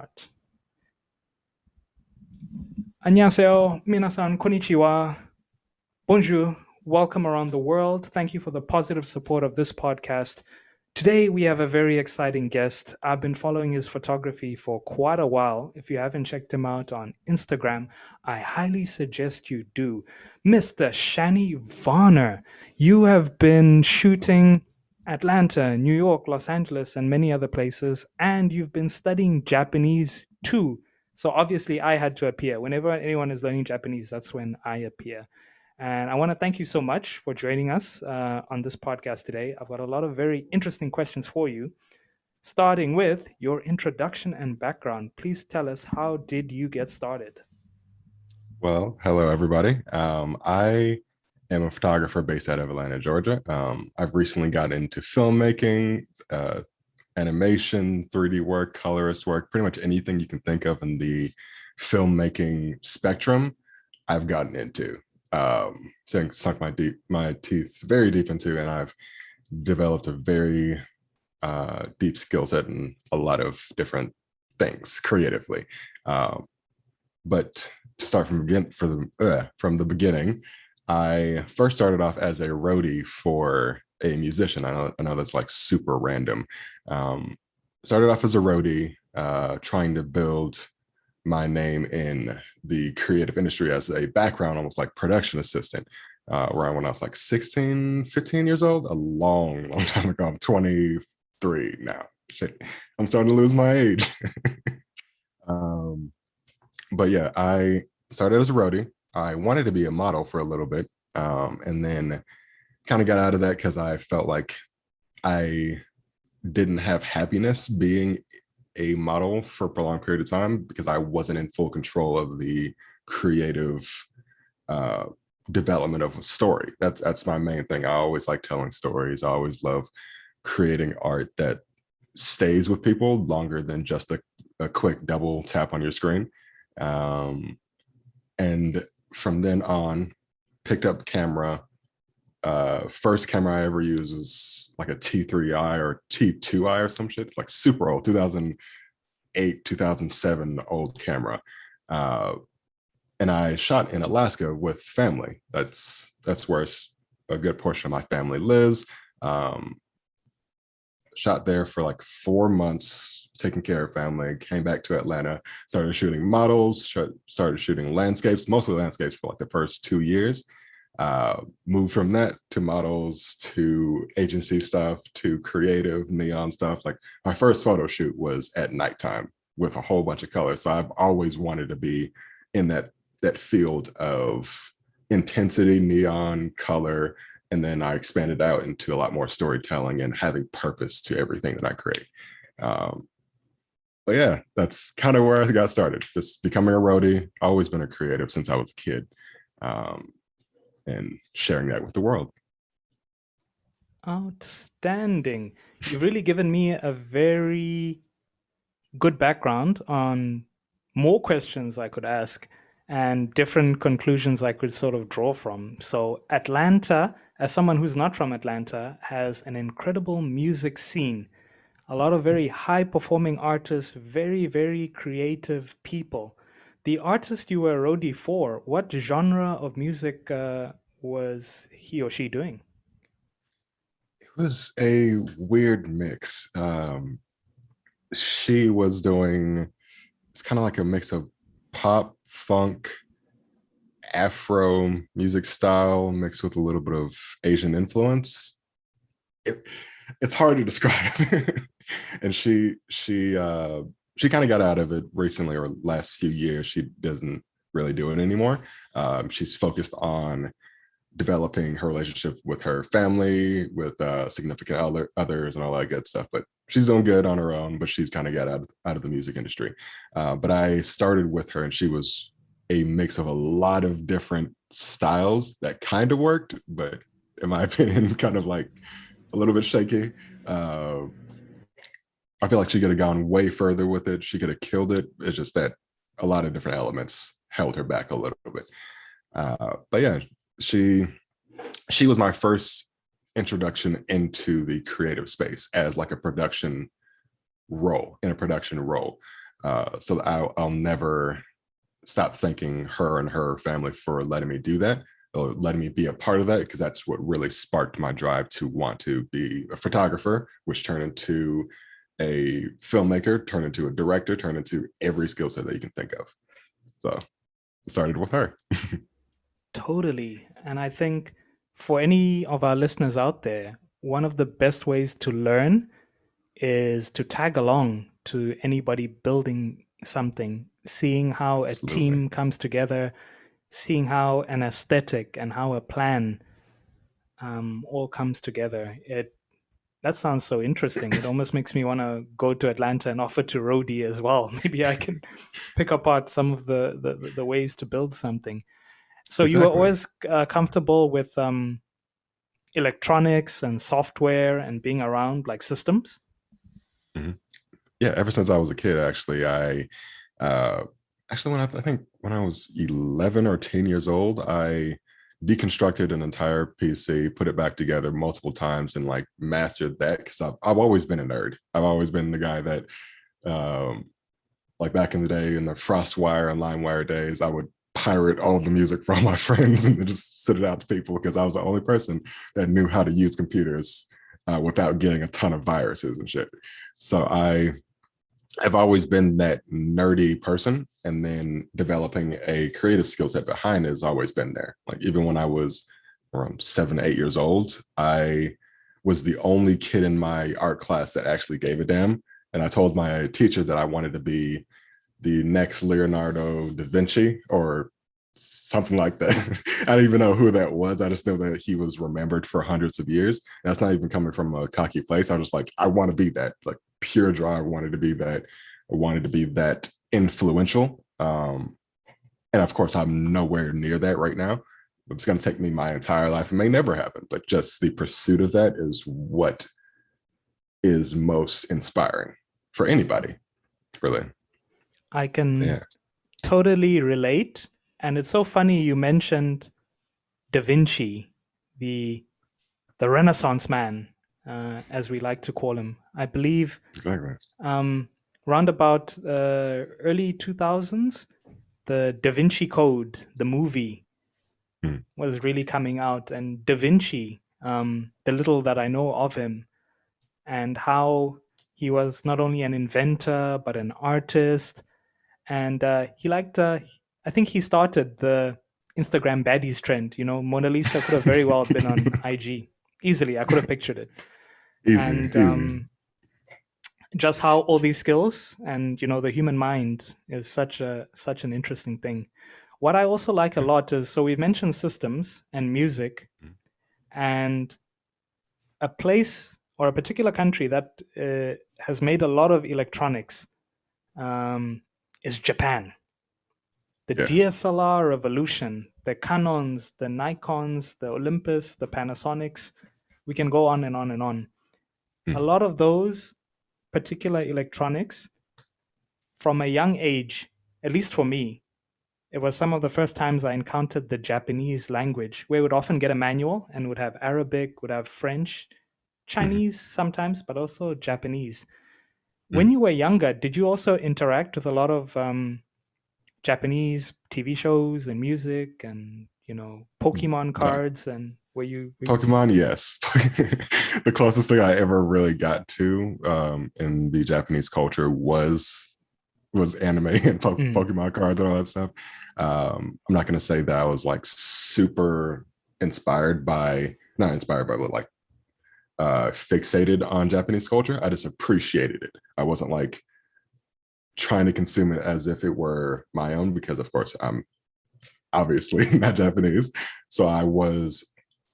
start. 안녕하세요, minasan konnichiwa, bonjour, welcome around the world. Thank you for the positive support of this podcast. Today, we have a very exciting guest. I've been following his photography for quite a while. If you haven't checked him out on Instagram, I highly suggest you do. Mr. Shani Varner, you have been shooting Atlanta, New York, Los Angeles, and many other places, and you've been studying Japanese too. So obviously, I had to appear. Whenever anyone is learning Japanese, that's when I appear. And I want to thank you so much for joining us on this podcast today. I've got a lot of very interesting questions for you, starting with your introduction and background. Please tell us, how did you get started? Well, hello, everybody. I am a photographer based out of Atlanta, Georgia. I've recently got into filmmaking, animation, 3D work, colorist work, pretty much anything you can think of in the filmmaking spectrum, I've gotten into. Sunk my teeth very deep into, and I've developed a very deep skill set in a lot of different things creatively. But to start from the beginning, I first started off as a roadie for a musician. I know that's like super random. Started off as a roadie, trying to build my name in the creative industry as a background, almost like production assistant, around when I was like 16, 15 years old, a long, long time ago. I'm 23 now. Shit, I'm starting to lose my age. But yeah, I started as a roadie. I wanted to be a model for a little bit, and then kind of got out of that because I felt like I didn't have happiness being a model for a prolonged period of time because I wasn't in full control of the creative development of a story. That's my main thing. I always like telling stories. I always love creating art that stays with people longer than just a quick double tap on your screen. And from then on, picked up camera. First camera I ever used was like a T3i or T2i or some shit. It's like super old, 2008, 2007 old camera. And I shot in Alaska with family. That's where a good portion of my family lives. Shot there for like 4 months, taking care of family, came back to Atlanta, started shooting models, started shooting landscapes, mostly landscapes for like the first 2 years. Moved from that to models, to agency stuff, to creative neon stuff. Like my first photo shoot was at nighttime with a whole bunch of colors. So I've always wanted to be in that field of intensity, neon, color, and then I expanded out into a lot more storytelling and having purpose to everything that I create. But yeah, that's kind of where I got started, just becoming a roadie. Always been a creative since I was a kid, and sharing that with the world. Outstanding. You've really given me a very good background on more questions I could ask and different conclusions I could sort of draw from. So, Atlanta, as someone who's not from Atlanta, has an incredible music scene. A lot of very high performing artists, very, very creative people. The artist you were a roadie for, what genre of music was he or she doing? It was a weird mix. She was doing, it's kind of like a mix of pop, funk, Afro music style mixed with a little bit of Asian influence. It, it's hard to describe. And she kind of got out of it recently, or last few years. She doesn't really do it anymore. She's focused on developing her relationship with her family, with significant others, and all that good stuff. But she's doing good on her own. But she's kind of got out of the music industry. But I started with her, and she was a mix of a lot of different styles that kind of worked, but in my opinion, kind of like a little bit shaky. Uh, I feel like she could have gone way further with it. She could have killed it. It's just that a lot of different elements held her back a little bit. But yeah, she she was my first introduction into the creative space as like a production role. So I'll never stop thanking her and her family for letting me do that, or letting me be a part of that, because that's what really sparked my drive to want to be a photographer, which turned into a filmmaker, turned into a director, turned into every skill set that you can think of. So it started with her. Totally. And I think for any of our listeners out there, one of the best ways to learn is to tag along to anybody building something, seeing how a Absolutely. team comes together, seeing how an aesthetic and how a plan all comes together. It That sounds so interesting. It almost makes me want to go to Atlanta and offer to roadie as well. Maybe I can pick apart some of the ways to build something. So you were Exactly. always comfortable with electronics and software and being around like systems. Mhm. Yeah, ever since I was a kid, actually, uh, actually I think when I was 11 or 10 years old, I deconstructed an entire PC, put it back together multiple times, and like mastered that, because I've always been a nerd. I've always been the guy that, um, like back in the day in the FrostWire and LimeWire days, I would pirate all the music from my friends and just send it out to people, because I was the only person that knew how to use computers without getting a ton of viruses and shit. So I've always been that nerdy person, and then developing a creative skill set behind it has always been there. Like even when I was around 7, 8 years old, I was the only kid in my art class that actually gave a damn. And I told my teacher that I wanted to be the next Leonardo da Vinci or something like that. I don't even know who that was. I just know that he was remembered for hundreds of years. That's not even coming from a cocky place. I was just like, I want to be that, like pure draw. I wanted to be that. I wanted to be that influential. And of course, I'm nowhere near that right now. It's going to take me my entire life. It may never happen, but just the pursuit of that is what is most inspiring for anybody, really. I can Yeah, totally relate. And it's so funny you mentioned Da Vinci, the Renaissance man, as we like to call him. I believe exactly. um, round about early 2000s, the Da Vinci Code, the movie, Hmm. was really coming out. And Da Vinci, the little that I know of him, and how he was not only an inventor, but an artist. And he liked, I think he started the Instagram baddies trend. You know, Mona Lisa could have very well been on IG easily. I could have pictured it. Easy, And easy. just how all these skills and the human mind is such an interesting thing. What I also like a lot is, so we've mentioned systems and music, and a place or a particular country that has made a lot of electronics um, is Japan. The Yeah. DSLR revolution, the Canons, the Nikons, the Olympus, the Panasonics, we can go on and on and on. A Mhm. lot of those particular electronics, from a young age, at least for me, it was some of the first times I encountered the Japanese language, where we would often get a manual and would have Arabic, would have French, Mhm. Chinese sometimes, but also Japanese. When Mhm. you were younger, did you also interact with a lot of Japanese TV shows and music and Pokemon The cards? And were you? Pokemon, yes. The closest thing I ever really got to in the Japanese culture was anime and Mm, Pokemon cards and all that stuff. I'm not gonna say that I was like super inspired by, not inspired by, but like fixated on Japanese culture. I just appreciated it. I wasn't like trying to consume it as if it were my own, because of course I'm obviously not Japanese. So I was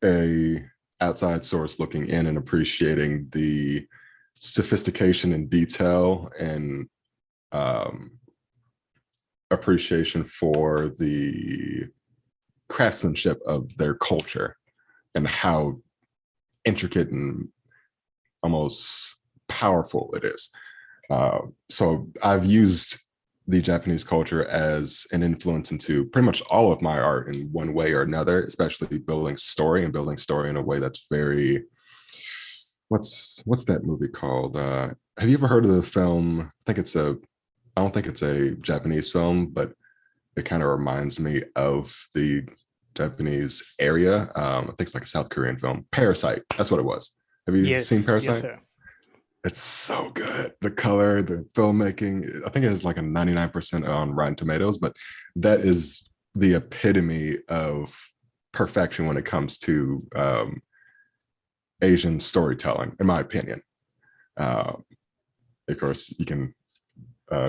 a outside source looking in and appreciating the sophistication and detail and um, appreciation for the craftsmanship of their culture and how intricate and almost powerful it is. So I've used the Japanese culture as an influence into pretty much all of my art in one way or another, especially building story in a way that's very, what's that movie called? Have you ever heard of the film? I think it's a I don't think it's a Japanese film, but it kind of reminds me of the Japanese area. I think it's like a South Korean film. Parasite. That's what it was. Have you seen Yes, yes, Parasite? sir. It's so good. The color, the filmmaking. I think it has like a 99% on Rotten Tomatoes, but that is the epitome of perfection when it comes to Asian storytelling, in my opinion. Uh, of course, you can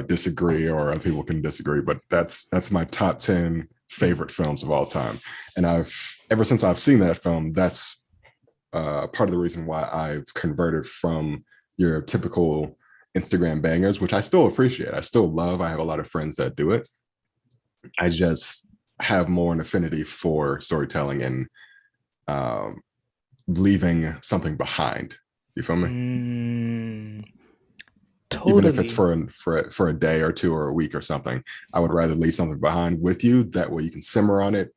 disagree, or other people can disagree, but that's my top 10 favorite films of all time. And I've ever since I've seen that film, that's part of the reason why I've converted from your typical Instagram bangers, which I still appreciate. I still love. I have a lot of friends that do it. I just have more an affinity for storytelling and um, leaving something behind. You feel me? Mm, Even if it's totally. for a day or two or a week or something, I would rather leave something behind with you. That way you can simmer on it,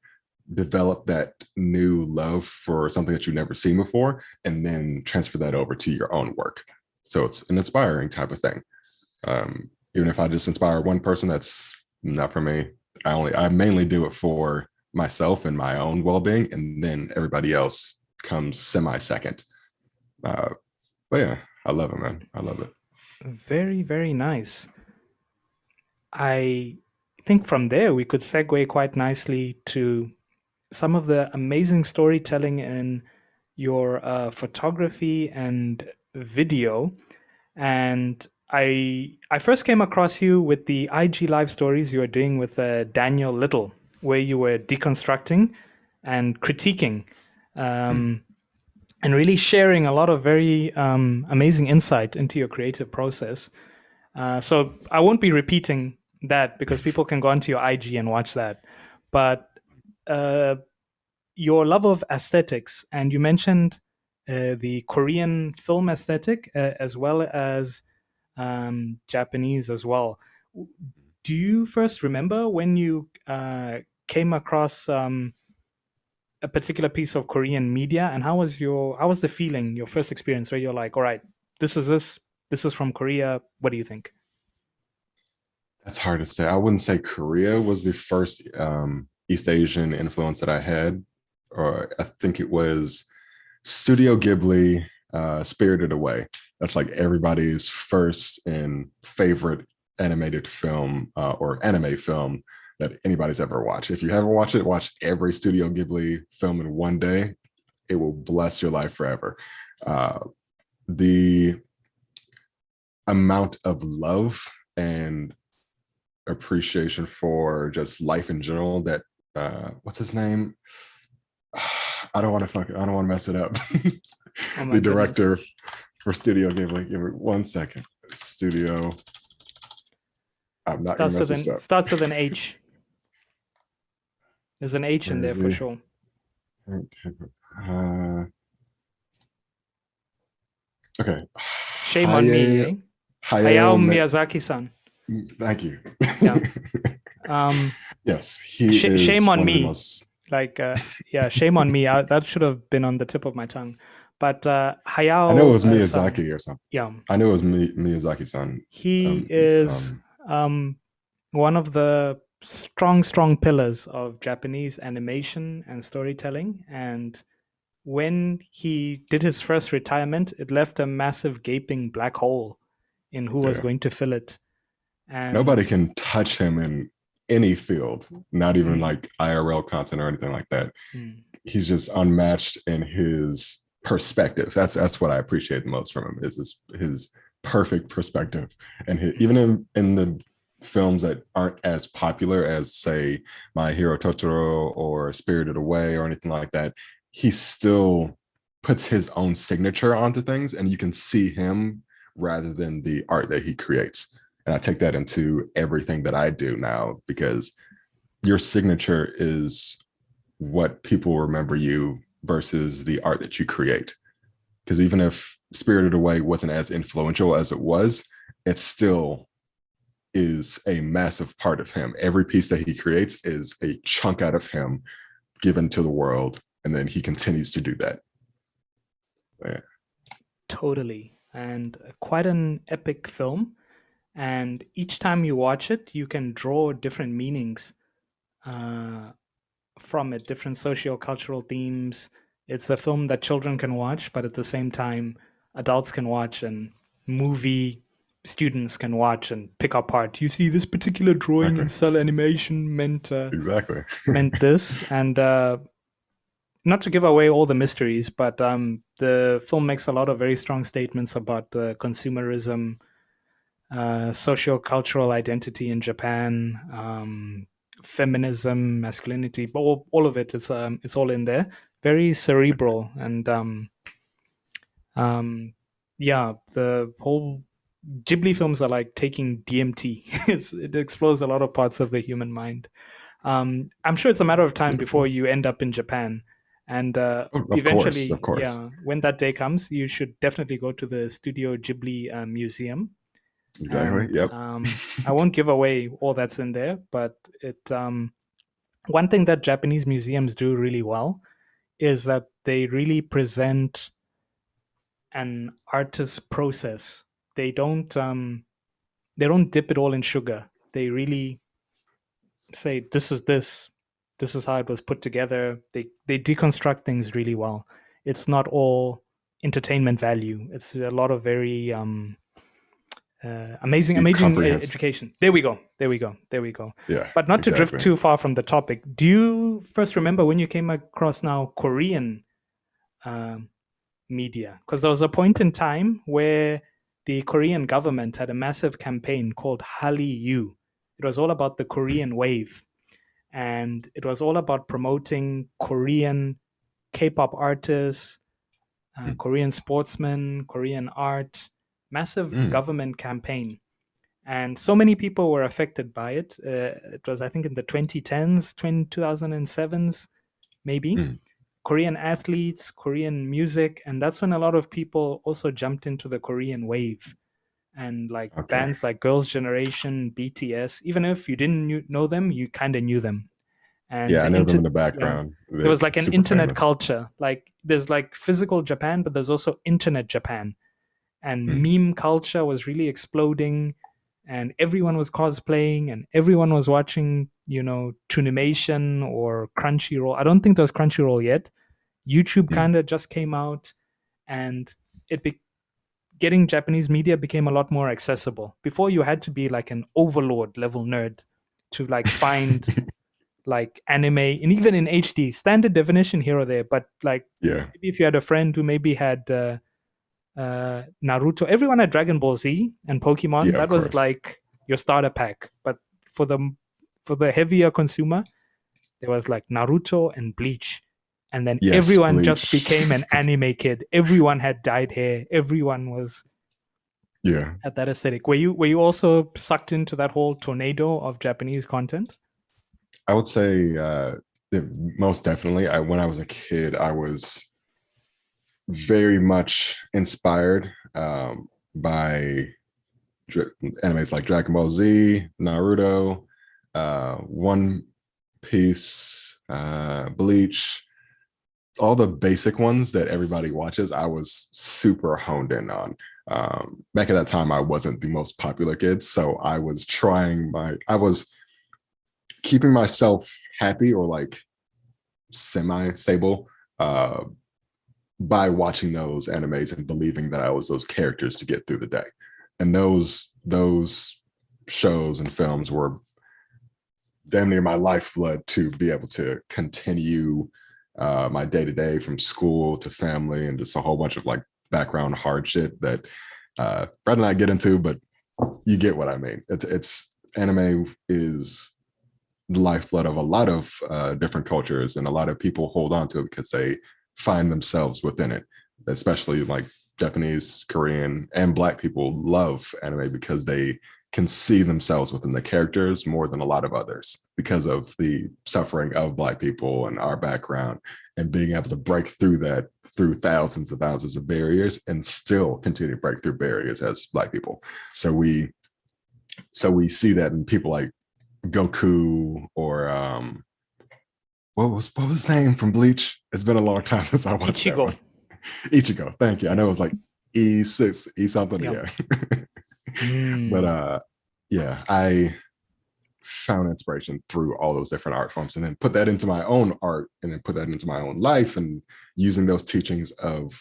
develop that new love for something that you've never seen before, and then transfer that over to your own work. So it's an inspiring type of thing. Even if I just inspire one person, that's not for me. I mainly do it for myself and my own well-being, and then everybody else comes semi-second. Uh, but yeah, I love it, man. I love it. Very, very nice. I think from there we could segue quite nicely to some of the amazing storytelling in your photography and video. And I first came across you with the IG live stories you were doing with Daniel Little, where you were deconstructing and critiquing, um, and really sharing a lot of very amazing insight into your creative process. So I won't be repeating that because people can go onto your IG and watch that. But uh, your love of aesthetics, and you mentioned the Korean film aesthetic as well as Japanese as well. Do you first remember when you came across a particular piece of Korean media, and how was the feeling, your first experience, where you're like, all right, this is from Korea. What do you think? That's hard to say. I wouldn't say Korea was the first East Asian influence that I had, or I think it was Studio Ghibli, Spirited Away. That's like everybody's first and favorite animated film or anime film that anybody's ever watched. If you haven't watched it, watch every Studio Ghibli film in one day. It will bless your life forever. Uh, the amount of love and appreciation for just life in general that what's his name? I don't want to mess it up. Oh my The goodness. director for Studio Ghibli. Give me 1 second. Studio. I'm not gonna mess this up. Starts with an H. There's an H in Where there is for he? sure. Okay. Shame on me, Hayao eh? Hayao Hayao Miyazaki-san. Thank you. Yeah. Um, Yes, he shame is on one of the me. most. Like, yeah, shame on me. That should have been on the tip of my tongue. But I know it was San, Miyazaki or something. yeah, I know it was Miyazaki-san. he Um, is um, um, one of the strong pillars of Japanese animation and storytelling. And when he did his first retirement, it left a massive gaping black hole in who was yeah. going to fill it. Nobody And can touch him in any field, not even mm, like IRL content or anything like that. mm, He's just unmatched in his perspective. That's what I appreciate the most from him is his perfect perspective. And even in the films that aren't as popular as say My Hero Totoro or Spirited Away or anything like that, he still puts his own signature onto things, and you can see him rather than the art that he creates. And I take that into everything that I do now because your signature is what people remember you versus the art that you create. Because even if Spirited Away wasn't as influential as it was, it still is a massive part of him. Every piece that he creates is a chunk out of him given to the world. And then he continues to do that. Yeah. totally. And quite an epic film. and each time you watch it, you can draw different meanings from it, different socio-cultural themes. It's a film that children can watch, but at the same time, adults can watch, and movie students can watch and pick apart. You see, this particular drawing in Okay. cell animation Exactly. meant this, and not to give away all the mysteries, but the film makes a lot of very strong statements about consumerism, socio-cultural identity in Japan, feminism, masculinity, all of it. It's all in there. Very cerebral, and um, yeah, the whole Ghibli films are like taking DMT. It explores a lot of parts of the human mind. I'm sure it's a matter of time before Beautiful. you end up in Japan, and Oh, of course, of eventually, course. yeah, when that day comes, you should definitely go to the Studio Ghibli Museum. Exactly. And Yep. I won't give away all that's in there, but it one thing that Japanese museums do really well is that they really present an artist's process. They don't they don't dip it all in sugar. They really say this is how it was put together. They deconstruct things really well. It's not all entertainment value. It's a lot of very amazing Comprehensive. education. There we go. There we go. There we go. Yeah, But not to drift exactly. too far from the topic. Do you first remember when you came across now Korean um, media? Because there was a point in time where the Korean government had a massive campaign called Hallyu. It was all about the Korean wave, and it was all about promoting Korean K-pop artists, Korean sportsmen, Korean art. Massive Mm, government campaign, and so many people were affected by it. It was, I think, in the 2010s, 2007s, maybe. mm. Korean athletes, Korean music, and that's when a lot of people also jumped into the Korean wave. And like Okay. bands like Girls' Generation, BTS, even if you didn't know them, you kind of knew them. And Yeah, I know them in the yeah, background. there They're was like an super internet famous. culture. Like there's like physical Japan, but there's also internet Japan, and Mm, meme culture was really exploding, and everyone was cosplaying, and everyone was watching, Tunimation or Crunchyroll. I don't think there was Crunchyroll yet. YouTube mm. kind of just came out, and it be- getting Japanese media became a lot more accessible. Before, you had to be like an overlord level nerd to like find like anime, and even in HD standard definition here or there, but like Yeah, maybe if you had a friend who maybe had Naruto. Everyone had Dragon Ball Z and Pokemon. yeah, of That was course. like your starter pack. But for the heavier consumer, there was like Naruto and Bleach, and then Yes, everyone just Bleach. became an anime kid. Everyone had dyed hair. Everyone was Yeah, at that aesthetic. Were you also sucked into that whole tornado of Japanese content? I would say most definitely. When I was a kid, I was very much inspired by animes like Dragon Ball Z, Naruto, One Piece, Bleach, all the basic ones that everybody watches. I was super honed in on. Back at that time, I wasn't the most popular kid, so I was keeping myself happy or like semi-stable uh, by watching those animes and believing that I was those characters to get through the day. And those shows and films were damn near my lifeblood to be able to continue my day to day from school to family and just a whole bunch of like background hard shit that Fred and I get into, but you get what I mean. It's anime is the lifeblood of a lot of different cultures, and a lot of people hold on to it because they find themselves within it. Especially like Japanese, Korean, and Black people love anime because they can see themselves within the characters more than a lot of others because of the suffering of Black people and our background, and being able to break through that through thousands of barriers and still continue to break through barriers as Black people. So we see that in people like Goku or what was his name from Bleach? It's been a long time since I watched that Ichigo. one. Ichigo, thank you. I Yeah. know it was like E6, E something, Yeah. yeah. But Mm. yeah, I found inspiration through all those different art forms and then put that into my own art and then put that into my own life and using those teachings of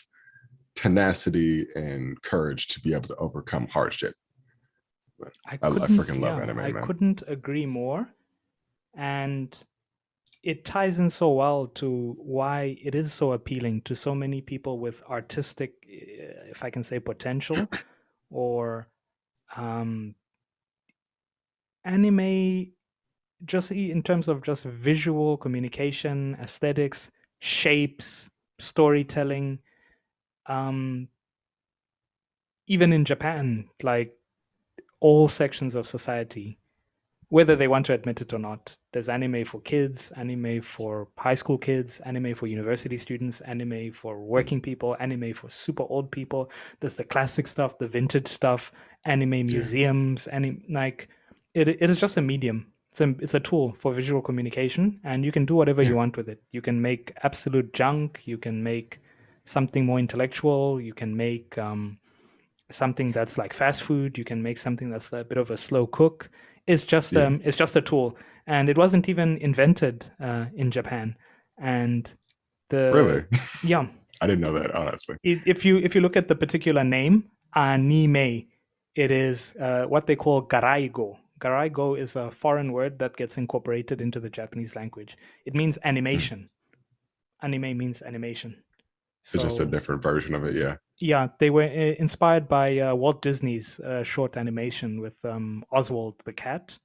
tenacity and courage to be able to overcome hardship. But I freaking love I anime, man. couldn't agree more. And it ties in so well to why it is so appealing to so many people with artistic, if I can say, potential, or um, anime, just in terms of just visual communication, aesthetics, shapes, storytelling. Um, Even in Japan, like all sections of society, whether they want to admit it or not. There's anime for kids, anime for high school kids, anime for university students, anime for working people, anime for super old people. There's the classic stuff, the vintage stuff, anime Yeah, museums, it is just a medium. It's a tool for visual communication, and you can do whatever yeah, you want with it. You can make absolute junk. You can make something more intellectual. You can make something that's like fast food. You can make something that's a bit of a slow cook. yeah. It's just a tool, and it wasn't even invented in Japan. And the Really? yeah, I didn't know that, honestly. if you look at the particular name anime, it is what they call garaigo. Garaigo is a foreign word that gets incorporated into the Japanese language. It means Hmm. animation. Anime means animation. It's just a So different version of it. Yeah. yeah, they were inspired by Walt Disney's short animation with Oswald the cat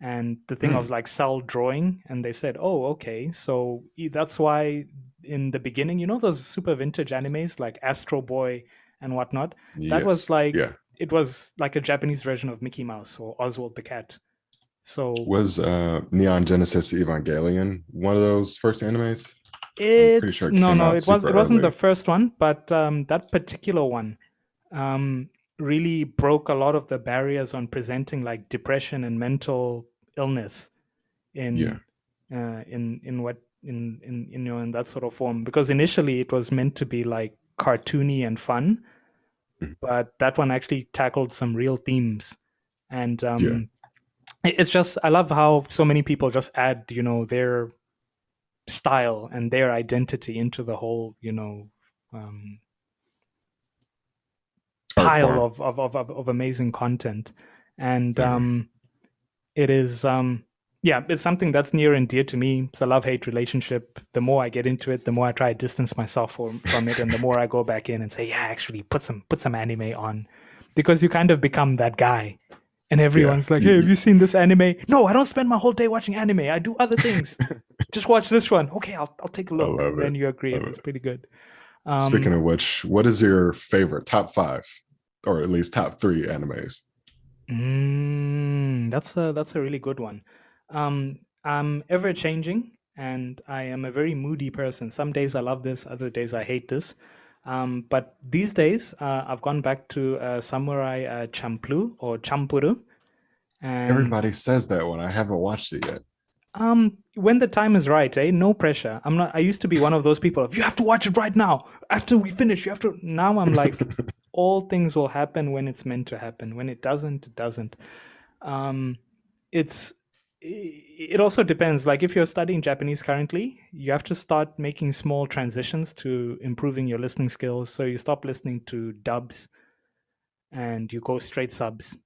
and the thing of Mm. like cell drawing. And they said, oh, okay, so that's why in the beginning, you know, those super vintage animes like Astro Boy and whatnot, that was Yes. like, Yeah. it was like a Japanese version of Mickey Mouse or Oswald the cat. So Was Neon Genesis Evangelion one of those first animes? I'm pretty it's sure it no, came no, out super it wasn't the early. first one, but that particular one um, really broke a lot of the barriers on presenting like depression and mental illness Yeah. in in what in you know in that sort of form, because initially it was meant to be like cartoony and fun, Mhm. but that one actually tackled some real themes. And Yeah. it's just, I love how so many people just add, you know, their style and their identity into the whole, you know, um, Art pile form. of amazing content. And Exactly. it is yeah, it's something that's near and dear to me. It's a love-hate relationship. The more I get into it, the more I try to distance myself from it, and the more I go back in and say, yeah, actually put some anime on, because you kind of become that guy. And Yeah. everyone's like, hey, have you seen this anime? No, I don't spend my whole day watching anime. I do other things. Just watch this one. Okay, I'll take a I look. love And it. then you agree, Love and it's it. pretty good. Speaking Um, of which, what is your favorite top five, or at least top three animes? that's a really good one. I'm ever changing, and I am a very moody person. Some days I love this, other days I hate this. But these days, I've gone back to Samurai Champloo or Champuru, and Everybody says that one. I haven't watched it yet. when the time is right, eh? No pressure. I'm not. I used to be one of those people of you have to watch it right now. After we finish, you have to. Now I'm like, all things will happen when it's meant to happen. When it doesn't, it doesn't. Um, it's it also depends. Like if you're studying Japanese currently, you have to start making small transitions to improving your listening skills. So you stop listening to dubs and you go straight subs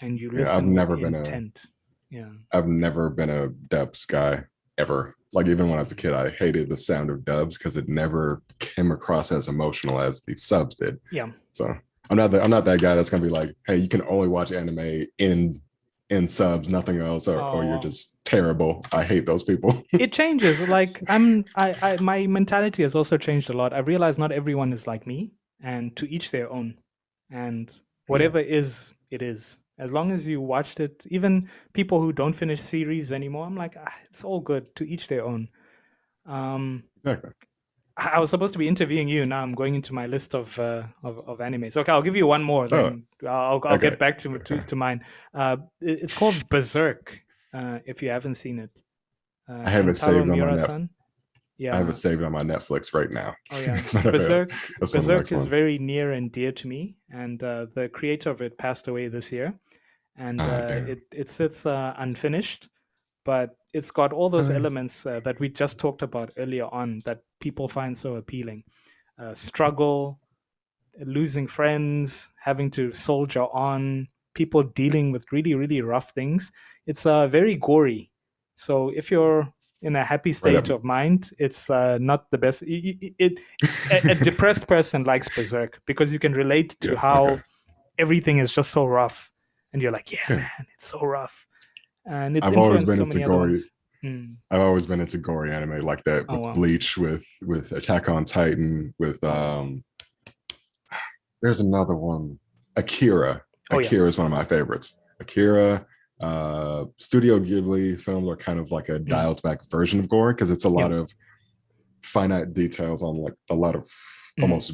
and you Yeah, listen with intent. Yeah. I've never been a dubs guy ever. Like even when I was a kid, I hated the sound of dubs because it never came across as emotional as the subs did. Yeah. So I'm not that guy that's gonna be like, hey, you can only watch anime in subs, nothing else, or you're Oh, just terrible. I hate those people. it changes. Like my mentality has also changed a lot. I realize not everyone is like me, and to each their own. And Yeah, whatever is, it is. As long as you watched it, even people who don't finish series anymore, I'm like, it's all good. To each their own. Um, exactly. I was supposed to be interviewing you. Now I'm going into my list of animes. Okay, I'll give you one more. Oh, Then I'll okay. get back to mine. It's called Berserk. If you haven't seen it, I have it Kentaro saved on my net. Miura-san. I have it Yeah. saved on my Netflix right now. Oh yeah. As a matter of fact, Berserk. that's one of the Berserk next is one. very near and dear to me, and the creator of it passed away this year, and Ah, damn. it sits unfinished, but it's got all those Really? elements that we just talked about earlier on that people find so appealing. Struggle, losing friends, having to soldier on, people dealing with really, really rough things. It's very gory. So if you're in a happy Right up. state of mind, it's not the best. A depressed person likes Berserk because you can relate to Yeah. Okay. how everything is just so rough. And you're like, yeah, Yeah. man, it's so rough. And it's I've always influenced been so into many other gory. ones. Mm. I've always been into gory anime like that Oh, with wow. Bleach, with Attack on Titan, with Oh, there's another one, Akira. oh yeah. Akira is one of my favorites. Akira, Studio Ghibli films are kind of like a Mm. dialed back version of gore because it's a lot Yep. of finite details on like a lot of Mm. almost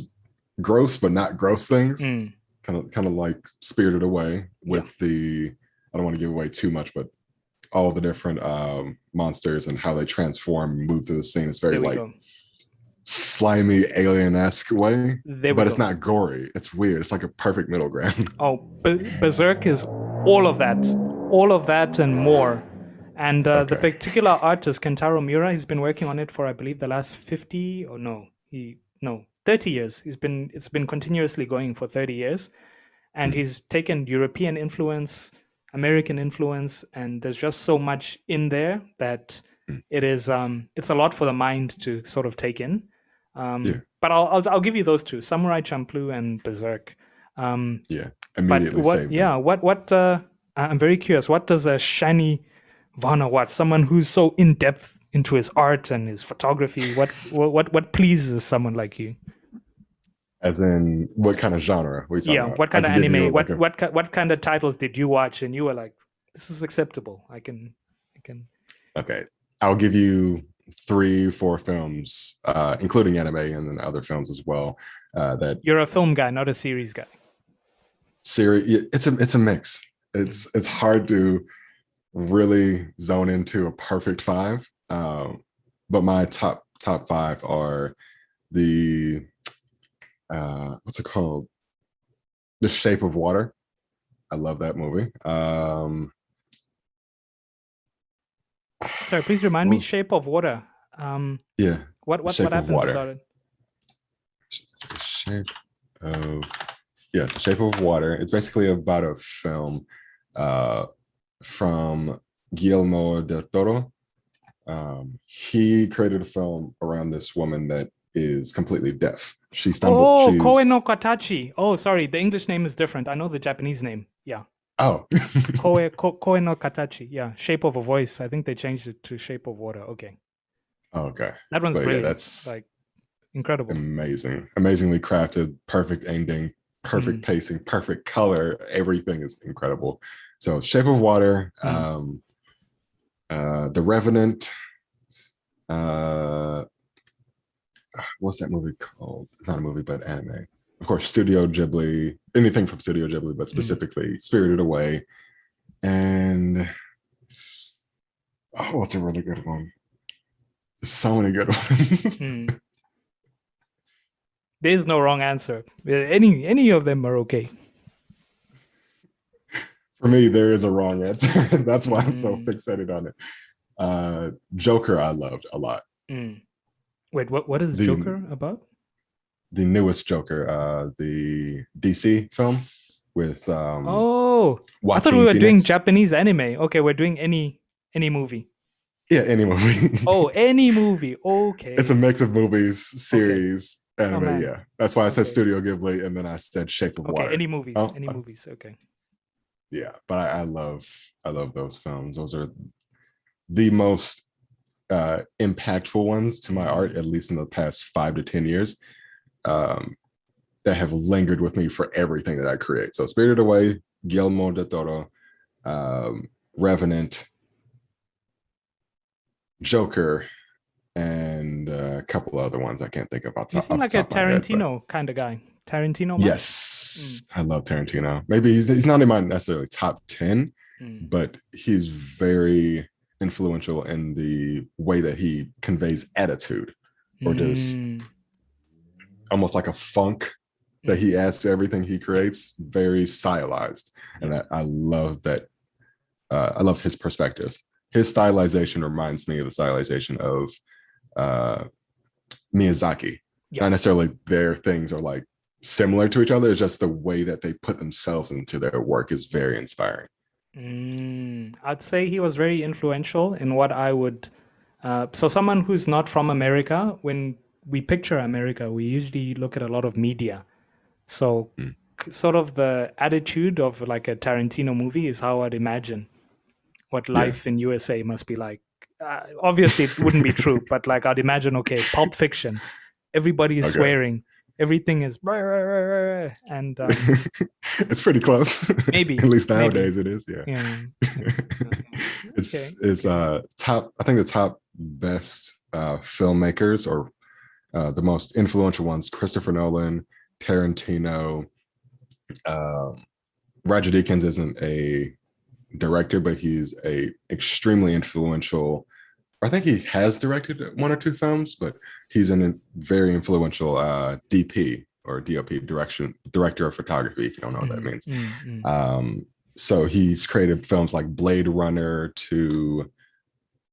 gross but not gross things. Mm. Kind of like Spirited Away Yeah. with the, I don't want to give away too much, but all the different monsters and how they transform and move through the scene. It's very There we like go. slimy alien-esque way, There we but it's go. not gory. It's weird. It's like a perfect middle ground. Oh, Berserk is all of that and more. And the Okay. particular artist, Kentaro Miura, he's been working on it for, I believe, the last 50 or no, 30 years. It's been continuously going for 30 years. And Mm, he's taken European influence, American influence, and there's just so much in there that mm. it's a lot for the mind to sort of take in. Yeah. But I'll give you those two, Samurai Champloo and Berserk. Um, Yeah. but Immediately what? saved Yeah, them. what? I'm very curious. What does a Shani Varner, what someone who's so in depth into his art and his photography, what pleases someone like you? As in, what kind of genre are we talking Yeah, about? what I kind of can give you anime? like a, What kind of titles did you watch and you were like, this is acceptable? I can. okay. I'll give you 3, 4 films, including anime and then other films as well. That You're a film guy, not a series guy. series, it's a mix. Mm. It's hard to really zone into a perfect five. But my top five are the what's it called? The Shape of Water. I love that movie. Sorry, please remind What me. was Shape of Water. Um, yeah, The what Shape of happens Water. about it? The Shape of yeah, The Shape of Water. It's basically about a film uh, from Guillermo del Toro. He created a film around this woman that is completely deaf. Oh, Koe She's no Katachi. Oh, sorry, the English name is different. I know the Japanese name. Yeah, oh Koe no Katachi. Yeah, Shape of a Voice. I think they changed it to Shape of Water. Okay, oh, okay. that one's But yeah, brilliant. that's Like incredible. amazing, amazingly crafted, perfect ending, perfect Mm. pacing, perfect color. Everything is incredible. So Shape of Water, Mm. The Revenant, uh, what's that movie called? It's not a movie, but anime. Of course, Studio Ghibli, anything from Studio Ghibli, but Mm. specifically Spirited Away. And oh, what's a really good one? There's so many good ones. Mm. There's no wrong answer. Any of them are okay. For me, there is a wrong answer. That's why I'm so Mm. fixated on it. Joker, I loved a lot. Mm. Wait, what is The Joker about? the newest Joker, the DC film with Oh, I thought we Joaquin were doing Phoenix. Japanese anime. Okay, we're doing any movie. Yeah, any movie. Oh, any movie. It's a Okay. mix of movies, Okay. series, Oh anime. man. Yeah, that's why I said Okay. Studio Ghibli, and then I said Shape of Okay. Water. Any movies. Oh, Any movies. Okay. yeah, but I love those films. Those are the most impactful ones to my art, Mm. at least in the past 5 to 10 years. Um, that have lingered with me for everything that I create. So Spirited Away, Guillermo del Toro, Revenant, Joker, and a couple other ones I can't think of You seem off the like a top of my head. But Tarantino kind of guy. Tarantino man. yes, Mm. I love Tarantino. Maybe he's not in my necessarily top 10, Mm. but he's very influential in the way that he conveys attitude, or just Mm, almost like a funk that mm, he adds to everything he yeah, creates, very stylized. And yeah. I love that. I love his perspective. His stylization reminds me of the stylization of uh, Miyazaki. Yeah. Not necessarily their things are like similar to each other. It's just the way that they put themselves into their work is very inspiring. I'd say he was very influential in what I would. So, someone who's not from America, when we picture America, we usually look at a lot of media. So, Mm. sort of the attitude of like a Tarantino movie is how I'd imagine what Yeah. life in USA must be like. Obviously, it wouldn't be true, but like I'd imagine, okay, Pulp Fiction, everybody is Okay. swearing, everything is, and It's pretty close. At maybe, least maybe, nowadays it is. Yeah. yeah. Okay, It's okay. top. I think the top best filmmakers, or the most influential ones: Christopher Nolan, Tarantino. Um, Roger Deakins isn't a director, but he's a extremely influential. I think he has directed one or two films, but he's a very influential DP, or DOP, director of photography. If you don't know what that Mm, means. mm, mm. Um, so he's created films like Blade Runner. To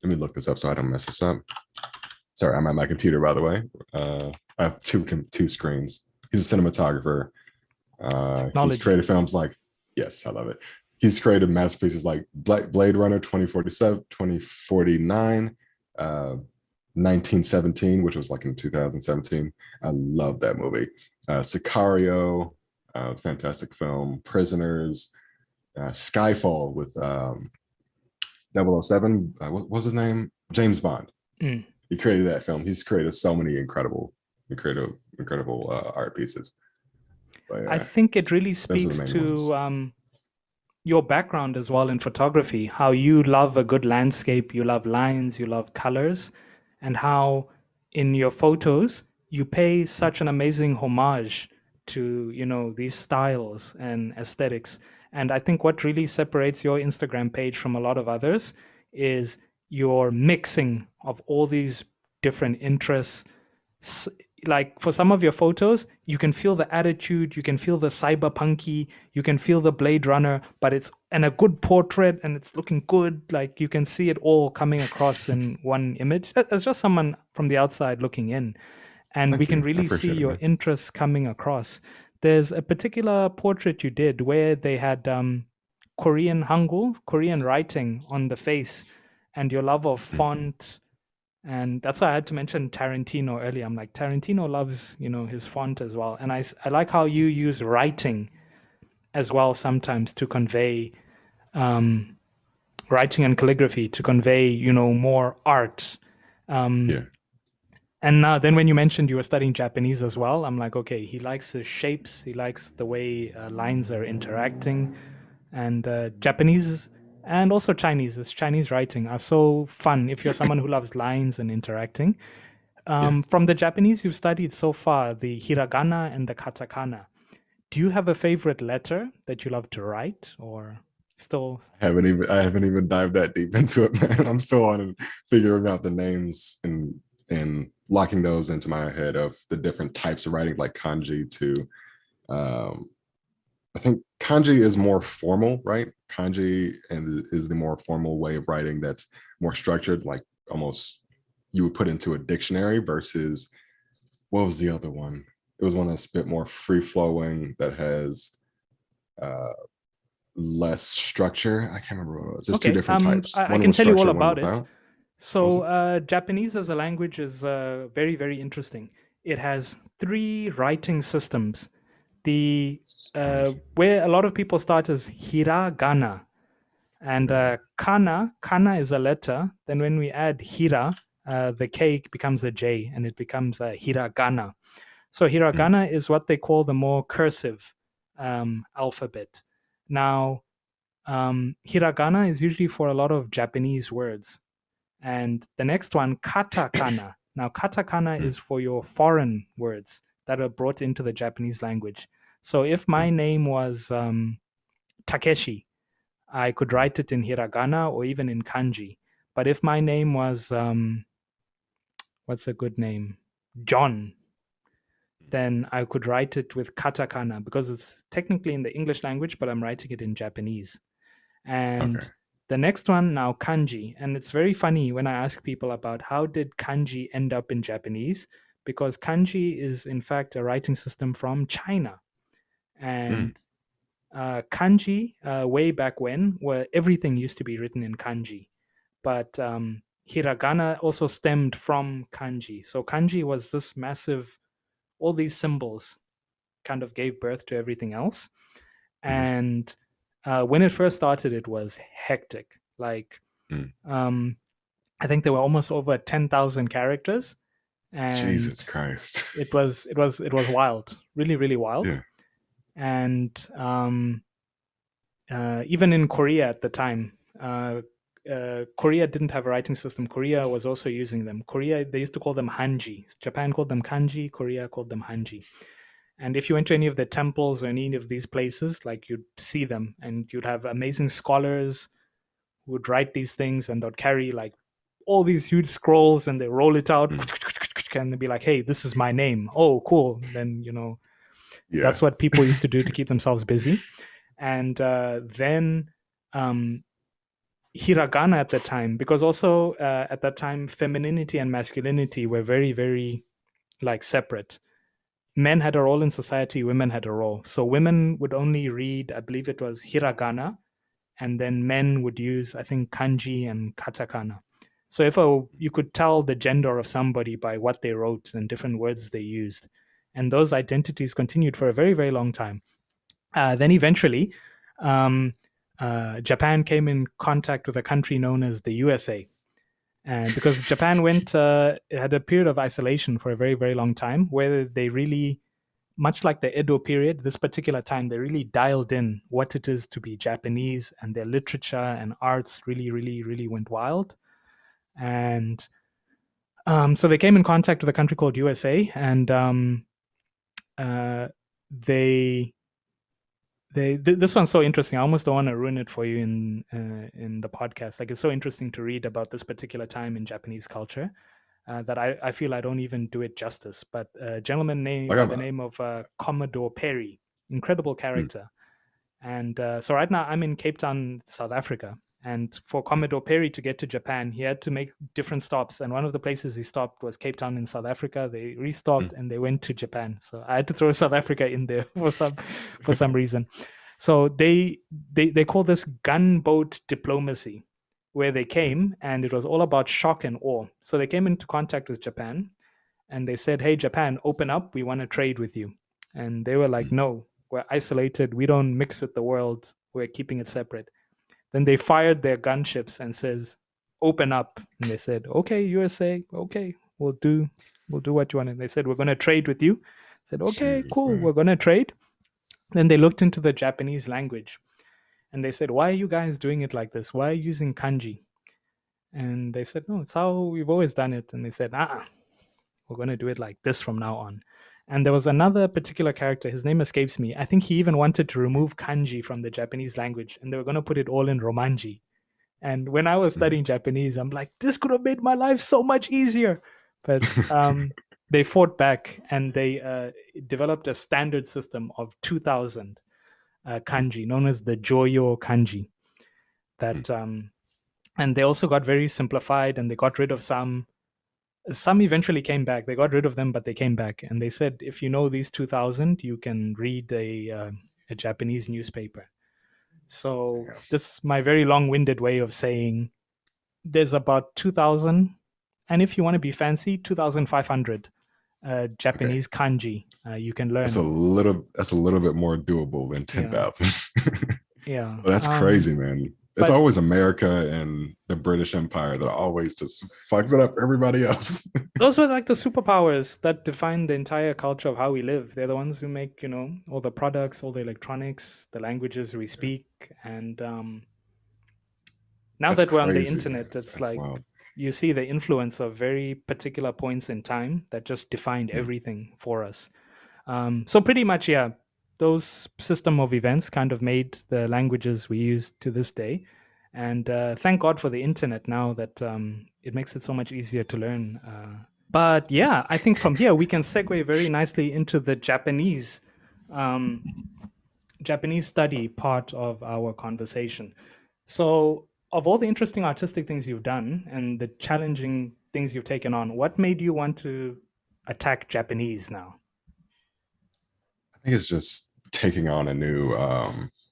Let me look this up so I don't mess this up. Sorry, I'm at my computer, by the way. I have two screens. He's a cinematographer. He's Technology. created films like, yes, I love it. He's created masterpieces like Blade Runner 2047, 2049, 1917, which was like in 2017. I love that movie. Sicario, fantastic film. Prisoners, Skyfall with 007. What was his name? James Bond. Mm. He created that film. He's created so many incredible art pieces. But I yeah, think it really those are the speaks main to ones. your background as well in photography, how you love a good landscape, you love lines, you love colors, and how in your photos you pay such an amazing homage to, these styles and aesthetics. And I think what really separates your Instagram page from a lot of others is your mixing of all these different interests. Like for some of your photos, you can feel the attitude, you can feel the cyberpunky, you can feel the Blade Runner, but it's and a good portrait and it's looking good. Like you can see it all coming across in one image. As just someone from the outside looking in, and we Thank can you. I really see appreciate it, your man. interests coming across. There's a particular portrait you did where they had Korean Hangul, Korean writing on the face, and your love of Mm. font, and that's why I had to mention Tarantino earlier. I'm like, Tarantino loves, his font as well. And I like how you use writing as well sometimes to convey um, writing and calligraphy to convey, more art. Yeah. And now, then when you mentioned you were studying Japanese as well, I'm like, okay, he likes the shapes, he likes the way lines are interacting, and Japanese and also Chinese, this Chinese writing are so fun if you're someone who loves lines and interacting. Yeah. From the Japanese you've studied so far, the hiragana and the katakana, do you have a favorite letter that you love to write, or still? I haven't even dived that deep into it, man. I'm still on figuring out the names and locking those into my head of the different types of writing, like kanji to um I think kanji is more formal, right? Kanji and is the more formal way of writing that's more structured, like almost you would put into a dictionary, versus what was the other one? It was one that's a bit more free flowing, that has uh less structure. I can't remember what it was. There's two Okay, different types. I One can with tell you all structure, one about it. without. What was So, it? Japanese as a language is very, very interesting. It has three writing systems. The Kanji. Where a lot of people start is hiragana, and Hiragana. kana is a letter. Then when we add hira, the K becomes a J, and it becomes a hiragana. So Mm, hiragana is what they call the more cursive alphabet. Now, hiragana is usually for a lot of Japanese words. And the next one, katakana. Now, katakana mm, is for your foreign words that are brought into the Japanese language. So if mm, my name was Takeshi, I could write it in hiragana or even in kanji. But if my name was what's a good name? John, then I could write it with katakana because it's technically in the English language, but I'm writing it in Japanese. Okay. And the next one now, kanji. And it's very funny when I ask people about how did kanji end up in Japanese, because kanji is in fact a writing system from China. Mm, And kanji, way back when, where everything used to be written in kanji. But hiragana also stemmed from kanji. So kanji was this massive, all these symbols kind of gave birth to everything else. mhm, And when it first started, it was hectic. Like, mm. um, I think there were almost over 10,000 characters, Jesus and Christ. it was wild, really, really wild. Yeah. And even in Korea at the time, Korea didn't have a writing system. Korea was also using them. Korea, they used to call them hanji. Japan called them kanji. Korea called them hanji. And if you went to any of the temples or any of these places, like you'd see them, and you'd have amazing scholars who would write these things, and they'd carry like all these huge scrolls, and they roll it out, Mm, and they'd be like, "Hey, this is my name." Oh, cool. Then yeah. that's what people used to do to keep themselves busy. And then hiragana at the time, because also at that time femininity and masculinity were very, very like separate. Men had a role in society, women had a role. So women would only read, I believe it was hiragana, and then men would use, I think, kanji and katakana. So you could tell the gender of somebody by what they wrote and different words they used. And those identities continued for a very, very long time. Then eventually, um, Japan came in contact with a country known as the USA. And because Japan had a period of isolation for a very, very long time where they really, much like the Edo period, this particular time, they really dialed in what it is to be Japanese, and their literature and arts really, really, really went wild. And so they came in contact with a country called USA, and uh, they this one's so interesting. I almost don't want to ruin it for you in the podcast. Like, it's so interesting to read about this particular time in Japanese culture that I feel I don't even do it justice. But a gentleman named Like by I'm the name of Commodore Perry, incredible mm, character. And so right now I'm in Cape Town, South Africa. And for Commodore Perry to get to Japan, he had to make different stops. And one of the places he stopped was Cape Town in South Africa. They restopped mm, and they went to Japan. So I had to throw South Africa in there for some reason. So they call this gunboat diplomacy, where they mm, came and it was all about shock and awe. So they came into contact with Japan and they said, "Hey, Japan, open up. We want to trade with you." And they were like, mm. "No, we're isolated. We don't mix with the world. We're keeping it separate." Then they fired their gunships and says, "Open up." And they said, "Okay, USA, okay, we'll do what you want." And they said, "We're going to trade with you." I said, "Okay, Jesus, cool, we're man. going to trade." Then they looked into the Japanese language and they said, "Why are you guys doing it like this? Why are you using kanji?" And they said, "No, it's how we've always done it." And they said, we're going to do it like this from now on." And there was another particular character, his name escapes me. I think he even wanted to remove kanji from the Japanese language and they were going to put it all in romanji. And when I was Mm. studying Japanese, I'm like, this could have made my life so much easier. But they fought back and they developed a standard system of 2,000 Mm, kanji, known as the Joyo kanji. mm. That and they also got very simplified, and they got rid of some. Some eventually came back. They got rid of them, but they came back, and they said, if you know these 2,000, you can read a Japanese newspaper. So Damn. this is my very long-winded way of saying there's about 2,000, and if you want to be fancy, 2,500 Okay. Japanese kanji you can learn. That's a little bit more doable than Yeah, 10,000. yeah. Well, that's crazy, man. It's But always America and the British Empire that always just fucks it up everybody else. those were like the superpowers that define the entire culture of how we live. They're the ones who make, all the products, all the electronics, the languages we speak. And now That's that we're on the crazy, man. internet, it's That's like wild. you see the influence of very particular points in time that just defined Mm, everything for us. So pretty much, yeah, those system of events kind of made the languages we use to this day. And thank God for the internet now that it makes it so much easier to learn. But yeah, I think from here we can segue very nicely into the um, Japanese study part of our conversation. So, of all the interesting artistic things you've done and the challenging things you've taken on, what made you want to attack Japanese now? I think it's just taking on a new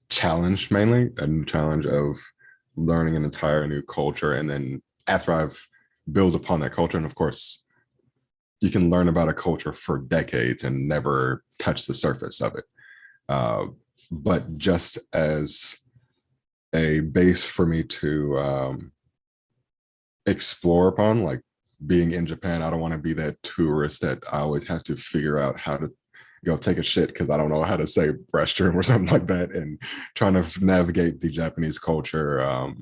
challenge, mainly a new challenge of learning an entire new culture. And then after I've built upon that culture, and of course, you can learn about a culture for decades and never touch the surface of it. Uh, but just as a base for me to explore upon, like being in Japan, I don't want to be that tourist that I always have to figure out how to go take a shit because I don't know how to say restroom or something like that, and trying to navigate the Japanese culture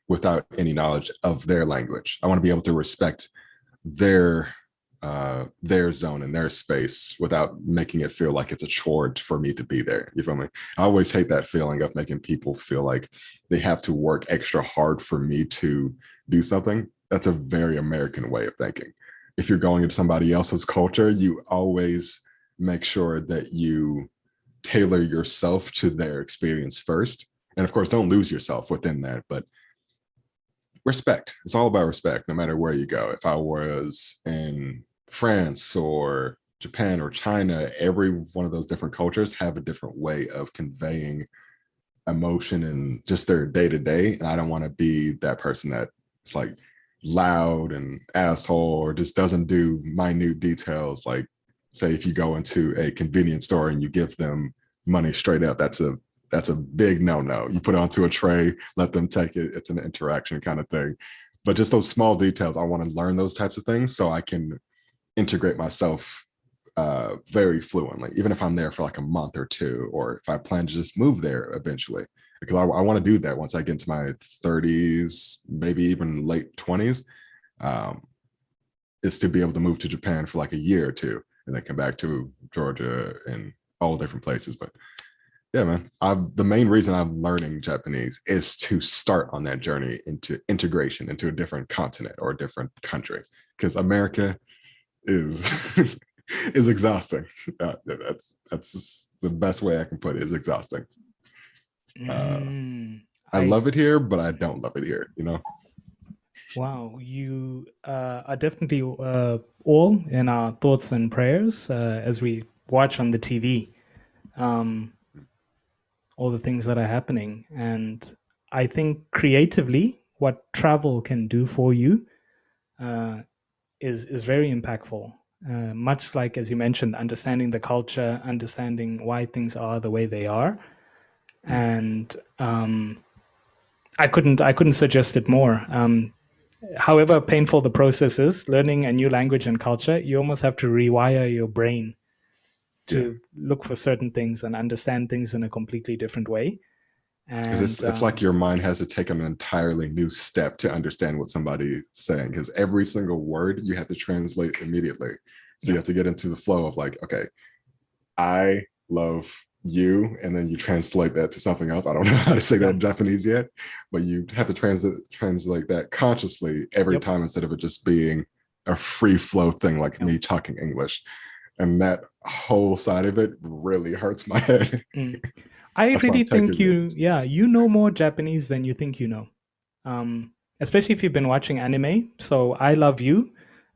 without any knowledge of their language. I want to be able to respect their their zone and their space without making it feel like it's a chore for me to be there. You feel me? I always hate that feeling of making people feel like they have to work extra hard for me to do something. That's a very American way of thinking. If you're going into somebody else's culture, you always make sure that you tailor yourself to their experience first. And of course, don't lose yourself within that, but respect. It's all about respect, no matter where you go. If I was in France or Japan or China, every one of those different cultures have a different way of conveying emotion and just their day to day. And I don't want to be that person that's like loud and asshole or just doesn't do minute details. Like, say, if you go into a convenience store and you give them money straight up, that's a big no-no. You put it onto a tray, let them take it. It's an interaction kind of thing. But just those small details, I want to learn those types of things so I can integrate myself very fluently, even if I'm there for like a month or two, or if I plan to just move there eventually. Because I want to do that once I get into my 30s, maybe even late 20s, is to be able to move to Japan for like a year or two and then come back to Georgia and all different places. But yeah, man, the main reason I'm learning Japanese is to start on that journey into integration into a different continent or a different country, because America is is exhausting. That's the best way I can put it. Is exhausting. Uh, Mm, I I love it here, but I don't love it here. You know. Wow, you are definitely all in our thoughts and prayers as we watch on the TV all the things that are happening. And I think creatively, what travel can do for you uh, is very impactful. Much like as you mentioned, understanding the culture, understanding why things are the way they are, Mm. and I couldn't suggest it more. However painful the process is, learning a new language and culture, you almost have to rewire your brain Yeah, to look for certain things and understand things in a completely different way. because And it's like your mind has to take an entirely new step to understand what somebody's saying. Because every single word you have to translate immediately. So you yeah, have to get into the flow of like, okay, I love you, and then you translate that to something else. I don't know how to say that yeah, in Japanese yet, but you have to translate that consciously every yep, time instead of it just being a free flow thing like yeah. me talking English. And that whole side of it really hurts my head. Mm. I That's why I'm really think taking it. you know more Japanese than you think you know. Especially if you've been watching anime. So I love you.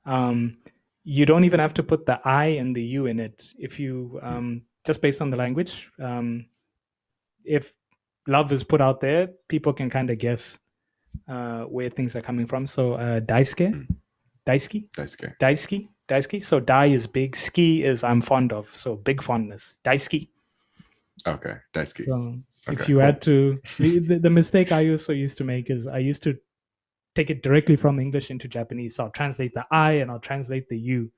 Um, you don't even have to put the I and the U in it. If you just based on the language, if love is put out there, people can kind of guess where things are coming from. So daisuke, daisuke, Daisuke. daisuke, daisuke. So dai is big, ski is I'm fond of. So big fondness, daisuke. Okay, Daisuke. So if Okay, you cool. had to, the mistake I used to make is I used to take it directly from English into Japanese. So I'll translate the I and I'll translate the U,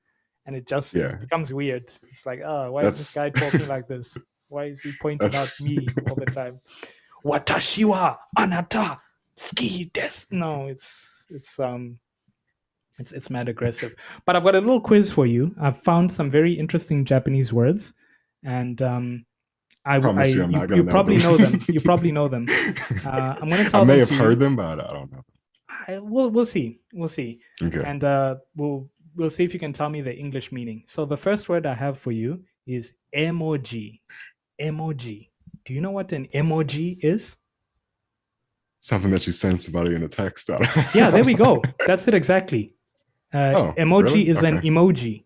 and it Yeah, becomes weird. It's like, oh, why is this that's guy talking like this? Why is he pointing out that's me all the time? Watashi wa anata ski desu. No, it's mad aggressive. But I've got a little quiz for you. I've found some very interesting Japanese words, and Promise you, I'm not You gonna know probably them. know them. You probably know them. I'm gonna I tell may them have to you. heard them, but I don't know. We'll see. We'll see, Okay. and we'll see if you can tell me the English meaning. So the first word I have for you is emoji. Emoji. Do you know what an emoji is? Something that you send somebody in a text. Yeah, there we go. That's it exactly. Oh, Emoji really? is an Okay. emoji.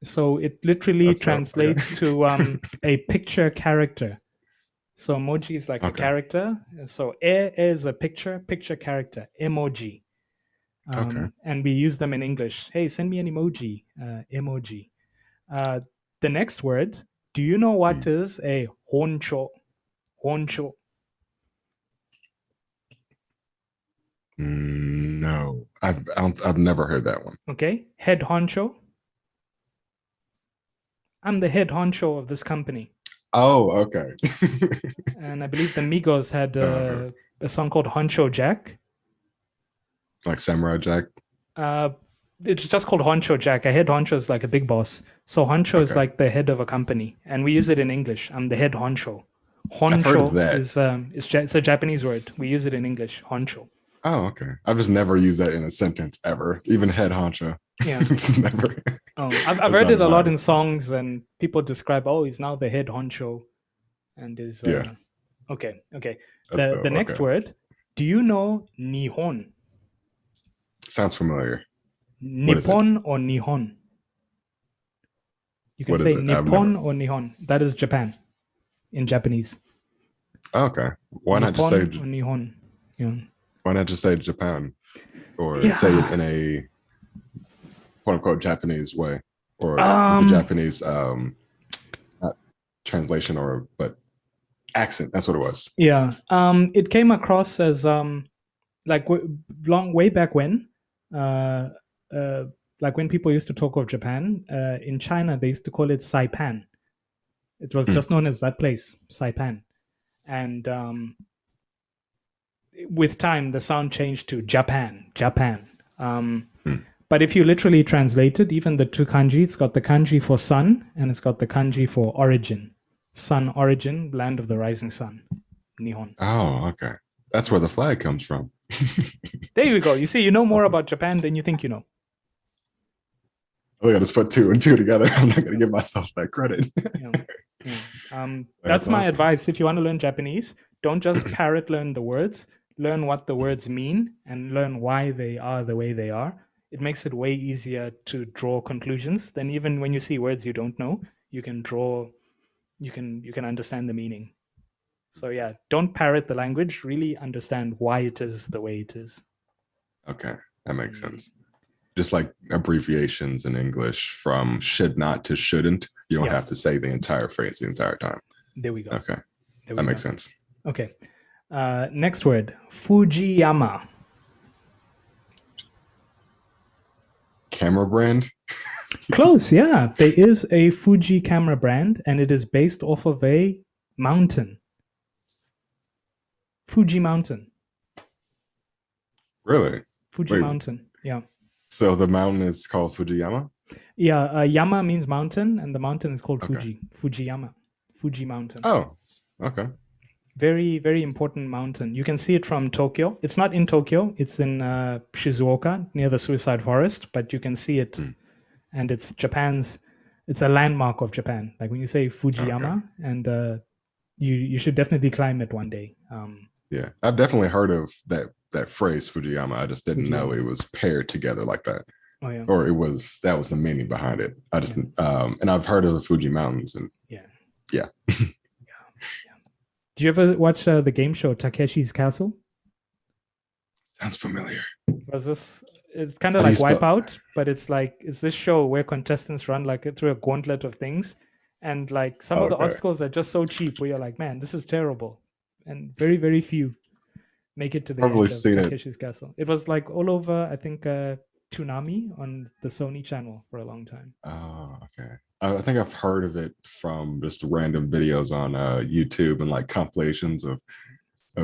So it literally That's dope. translates Okay. to a picture character. So emoji is like a Okay. character. So is a picture character, emoji. Okay. And we use them in English. Hey, send me an emoji, emoji. Uh, the next word, do you know what Mm. is a honcho? Honcho. No, I've never heard that one. Okay, head honcho. I'm the head honcho of this company. Oh, okay. And I believe the Migos had uh, a song called Honcho Jack. like Samurai Jack. Uh, it's just called Honcho Jack. A head honcho is like a big boss. So honcho is Okay, like the head of a company, and we use it in English. I'm the head honcho. I've heard of Honcho that. is it's a Japanese word. We use it in English. Honcho. Oh, okay. I've just never used that in a sentence ever. Even head honcho. Yeah. Just never. Oh, I've That's heard not it in a lot my. in songs, and people describe, oh, he's now the head honcho, and is Yeah, okay. that's The dope. next Okay, word. Do you know Nihon? sounds familiar. What is it? Nippon or Nihon? You can What is say it? I've never. Nippon or Nihon. That is Japan in Japanese. Okay, why not just say? Nippon or Nihon. Yeah. Why not just say Japan or say it Yeah. in a quote unquote Japanese way or with the Um. Japanese not translation or but accent. That's what it was. Yeah. It came across as like long way back when, uh, uh, like when people used to talk of Japan. In China, they used to call it Saipan. It was Mm. just known as that place, Saipan. And with time, the sound changed to Japan, Japan. Mm. But if you literally translate it, even the two kanji, it's got the kanji for sun and it's got the kanji for origin. Sun origin, land of the rising sun, Nihon. Oh, okay. That's where Yeah. the flag comes from. There you go. You see, you know more Awesome. about Japan than you think you know. Oh, I just put two and two together. I'm not going to give myself that credit. Yeah. Yeah. That's That's my awesome. advice. If you want to learn Japanese, don't just parrot learn the words. Learn what the words mean and learn why they are the way they are. It makes it way easier to draw conclusions than even when you see words you don't know. You can draw. You can understand the meaning. So yeah, don't parrot the language. Really understand why it is the way it is. Okay, that makes Mm, sense. Just like abbreviations in English from should not to shouldn't, you don't yeah, have to say the entire phrase the entire time. there we go. Okay, There we that go. makes sense. Okay. Next word, Fujiyama. Camera brand. Close, yeah. There is a Fuji camera brand, and it is based off of a mountain, Fuji Mountain. Really? Fuji Wait, Mountain. Yeah, so the mountain is called Fujiyama? yeah. Yama means mountain, and the mountain is called Okay. Fuji. Fujiyama, Fuji Mountain. Oh, okay. Very, very important mountain. You can see it from Tokyo. It's not in Tokyo. It's in Shizuoka near the Suicide Forest, but you can see it, Hmm. and it's Japan's. It's a landmark of Japan. Like when you say Okay. Fujiyama, and you should definitely climb it one day. Yeah, I've definitely heard of that phrase Fujiyama. I just didn't know Fujiyama. it was paired together like that, Oh yeah, or it was that was the meaning behind it. I just yeah, and I've heard of the Fuji Mountains, and yeah, yeah, yeah, yeah. Did you ever watch the game show Takeshi's Castle? sounds familiar. Was this? It's kind of How do you like spell? Wipeout, but it's this show where contestants run like through a gauntlet of things, and like some of the Okay, obstacles are just so cheap where you're like, man, this is terrible, and very few make it to the probably end of seen it. Takeshi's Castle. It was like all over, I think, Toonami on the Sony channel for a long time. Oh, okay. I think I've heard of it from just random videos on YouTube and like compilations of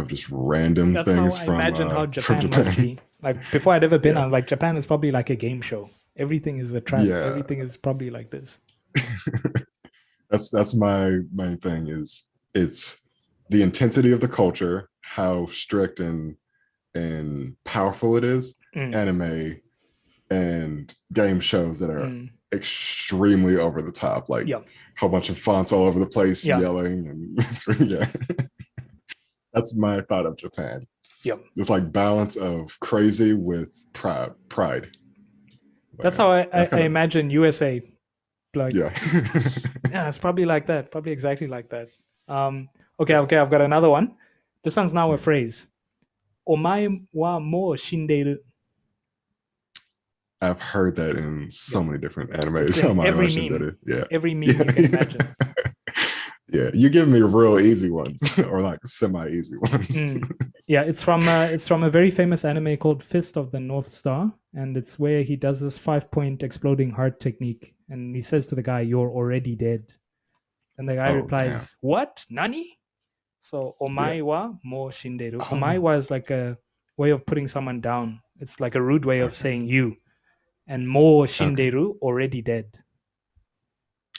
just random That's how things I imagine how from Japan must Japan. be. Like before I'd ever been, Yeah, I'm like, Japan is probably like a game show. Everything is a trap. yeah. Everything is probably like this. That's my main thing is it's the intensity of the culture, how strict and powerful it is, anime and game shows that are extremely over the top, like Yeah. a whole bunch of fonts all over the place, Yeah. yelling, and yeah. That's my thought of Japan. Yep. It's like balance of crazy with pride. That's Yeah, how I that's kind of imagine USA. Like, yeah. yeah, it's probably like that. Probably exactly like that. Okay, I've got another one. This one's now a phrase. Omae wa mo shinderu. I've heard that in so Yep. many different It's animes. Oh in my every gosh, meme. yeah, Every meme you can yeah, imagine. yeah. You give me real easy ones or like semi easy ones. Yeah, it's from a very famous anime called Fist of the North Star, and it's where he does this 5-point exploding heart technique, and he says to the guy, "You're already dead," and the guy Oh damn, replies, "What? Nani?" So yeah. omae wa mo shinderu. Omae Oh, wa is like a way of putting someone down. It's like a rude way of okay, saying you. And mo okay. shinderu, already dead.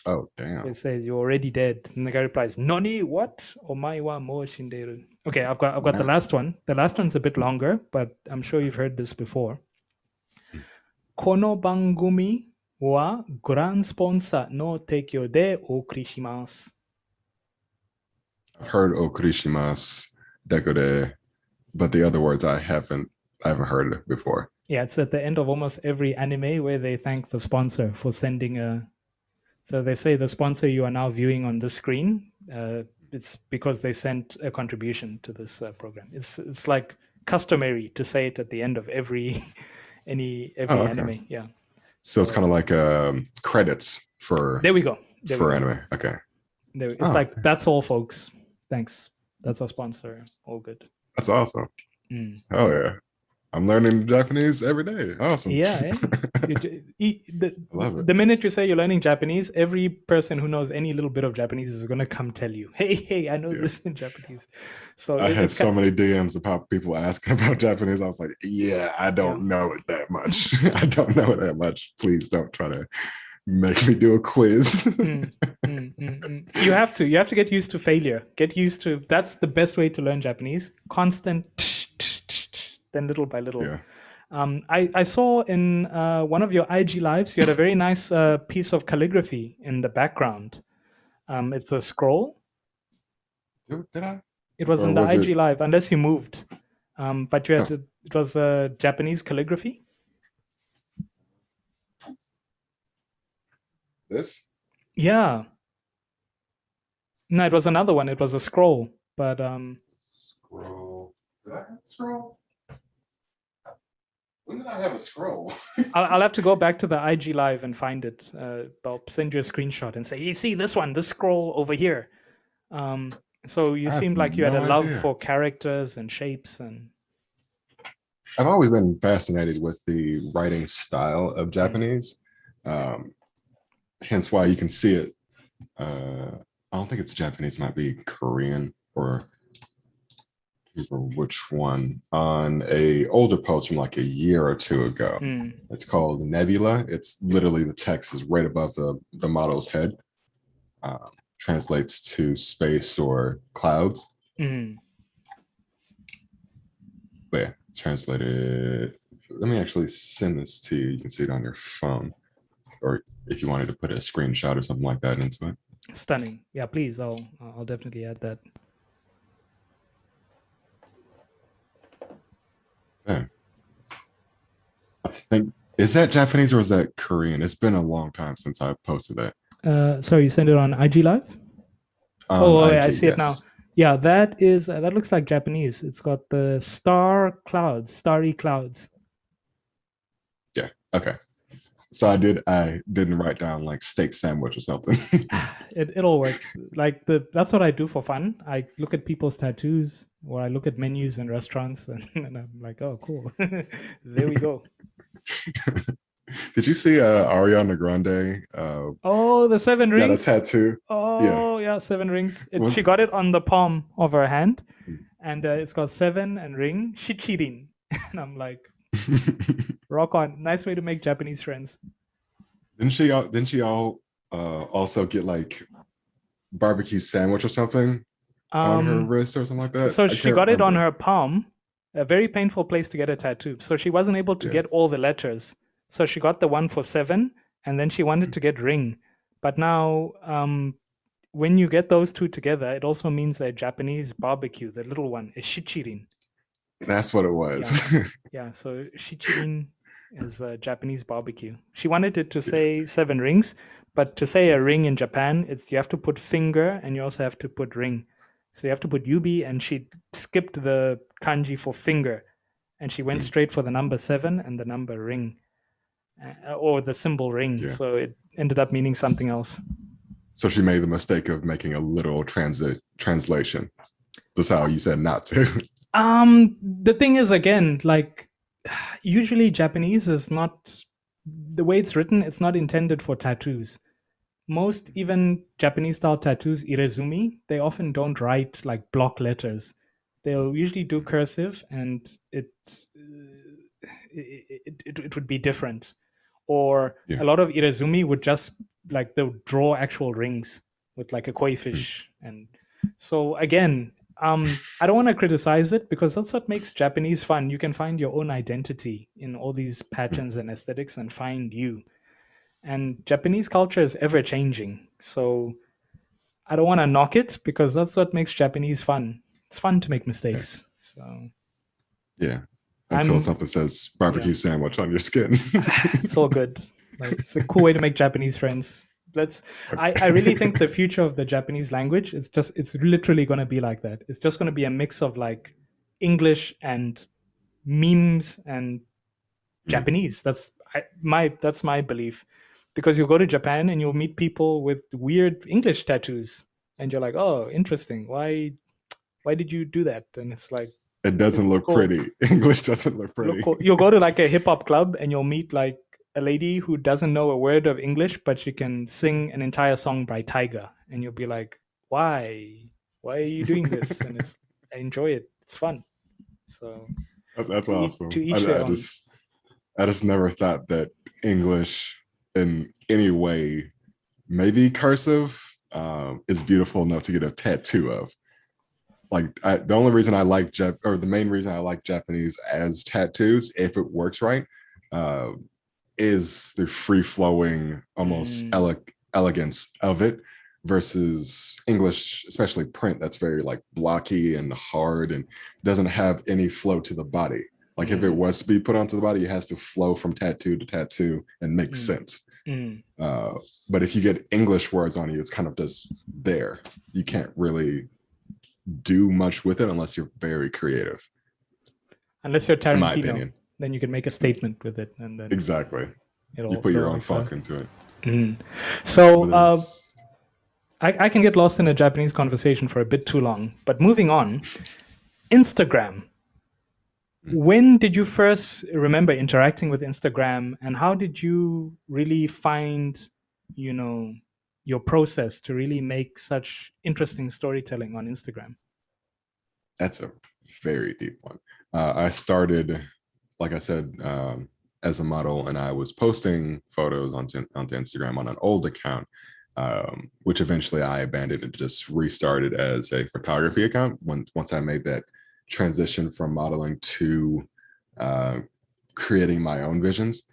Oh So damn. it says you're already dead. And the guy replies, Nani, what? Omae wa mo shinderu. Okay, I've got the Not, last one. The last one's a bit longer, but I'm sure you've heard this before. Kono bangumi wa grand sponsor no teikyo de okuri shimasu. I've heard Okurishimas Dekode, but the other words I haven't heard it before. Yeah, it's at the end of almost every anime where they thank the sponsor for sending a. So they say the sponsor you are now viewing on the screen. It's because they sent a contribution to this program. It's like customary to say it at the end of every Oh, every okay. anime. Yeah. So it's kind So of like credits there we go. There we for go. anime. Okay. It's Oh, like that's all, folks. Thanks. That's our sponsor. All good. that's awesome. Mm. Oh yeah. I'm learning Japanese every day. Awesome. Yeah, eh? I love it. The minute you say you're learning Japanese, every person who knows any little bit of Japanese is going to come tell you, hey, I know Yeah. this in Japanese. So I had it's so kind many DMs about people asking about Japanese. I was like, yeah, I yeah. don't know it that much. I don't know it that much. Please don't try to make me do a quiz. You have to get used to failure. Get used to that's the best way to learn Japanese. Constant, then little by little. Yeah. I saw in one of your IG lives, you had a very nice piece of calligraphy in the background. It's a scroll. Did I? It was Or in the was it IG live, unless you moved. But you oh, had it was Japanese calligraphy. this? Yeah. No, it was another one. It was a scroll. But Scroll. Did I have a scroll? When did I have a scroll? I'll have to go back to the IG live and find it. I'll send you a screenshot and say, "You see this one, this scroll over here." So you I have seemed like you had a no love idea. for characters and shapes and. I've always been fascinated with the writing style of Japanese. Um, Hence why you can see it. I don't think it's Japanese, it might be Korean or which one on a older post from like a year or two ago. It's called Nebula. It's literally the text is right above the model's head. Translates to space or clouds. But yeah, it's translated. Let me actually send this to you. You can see it on your phone, or if you wanted to put a screenshot or something like that into it. Stunning. Yeah, please. I'll definitely add that. Yeah. I think is that Japanese or is that Korean? It's been a long time since I posted that. Sorry, you sent it on IG Live? On Oh, yeah, I IG, see it now. yes. Yeah, that looks like Japanese. It's got the starry clouds. Yeah. Okay. So I didn't write down like steak sandwich or something. It all works. Like that's what I do for fun. I look at people's tattoos or I look at menus in restaurants and I'm like, oh, cool. There we go. Did you see Ariana Grande? Oh, the 7 Got a rings. tattoo. Yeah. Oh, yeah, 7 rings. Was She got it on the palm of her hand, and it's got 7 and ring. Shichirin. And I'm like, rock on. Nice way to make Japanese friends. didn't she all also get like barbecue sandwich or something on her Um, wrist or something like that. so I she can't got it on remember. her palm, a very painful place to get a tattoo. So she wasn't able to Yeah. get all the letters. So she got the one for 7, and then she wanted to get ring. But now, when you get those two together, it also means a Japanese barbecue. The little one is shichirin. That's what it was. Yeah, yeah. So shichirin is a Japanese barbecue. She wanted it to say 7 rings, but to say a ring in Japan, it's you have to put finger and you also have to put ring. So you have to put yubi, and she skipped the kanji for finger, and she went Mm, straight for the number 7 and the number ring, or the symbol ring. yeah. So it ended up meaning something else. So she made the mistake of making a literal translation. That's how you said not to. The thing is, again, like usually Japanese is not the way it's written. It's not intended for tattoos. Most even Japanese style tattoos, irezumi, they often don't write like block letters. They'll usually do cursive, and it would be different. Or Yeah. a lot of irezumi would just like they'll draw actual rings with like a koi Mm, fish. And so again, I don't want to criticize it because that's what makes Japanese fun. You can find your own identity in all these mm. patterns and aesthetics and find you. And Japanese culture is ever changing. So I don't want to knock it because that's what makes Japanese fun. It's fun to make Yeah. mistakes. So Yeah. Until I'm, something says yeah, barbecue sandwich on your skin. it's all good. Like it's a cool way to make Japanese friends. Let's. I really think the future of the Japanese language is just it's literally going to be like that. It's just going to be a mix of like English and memes and Mm. Japanese. That's my belief, because you'll go to Japan and you'll meet people with weird English tattoos, and you're like, oh, interesting. Why did you do that? And it's like, It doesn't look look cool, pretty. English doesn't look look pretty. cool. You'll go to like a hip hop club and you'll meet like a lady who doesn't know a word of English, but she can sing an entire song by Tiger, and you'll be like, why? Why are you doing this? And it's I enjoy it. It's fun. So That's to awesome. each their own. I just never thought that English in any way, maybe cursive, is beautiful enough to get a tattoo of. Like the only reason I like or the main reason I like Japanese as tattoos, if it works right, uh, is the free flowing, almost Mm, elegance of it versus English, especially print, that's very like blocky and hard and doesn't have any flow to the body. Like if it mm, was to be put onto the body, it has to flow from tattoo to tattoo and make mm, sense. mm. Uh, but if you get English words on you, it's kind of just there. You can't really do much with it unless you're very creative, Unless you're in my Tarantino, opinion. then you can make a statement with it, and then Exactly. You it'll put your it'll own make sense. funk into it. Mhm. So But there's I can get lost in a Japanese conversation for a bit too long. But moving on, Instagram. When did you first remember interacting with Instagram, and how did you really find, you know, your process to really make such interesting storytelling on Instagram? that's a very deep one. I started, like I said, as a model, and I was posting photos onto Instagram on an old account, which eventually I abandoned and just restarted as a photography account once I made that transition from modeling to uh, creating my own visions.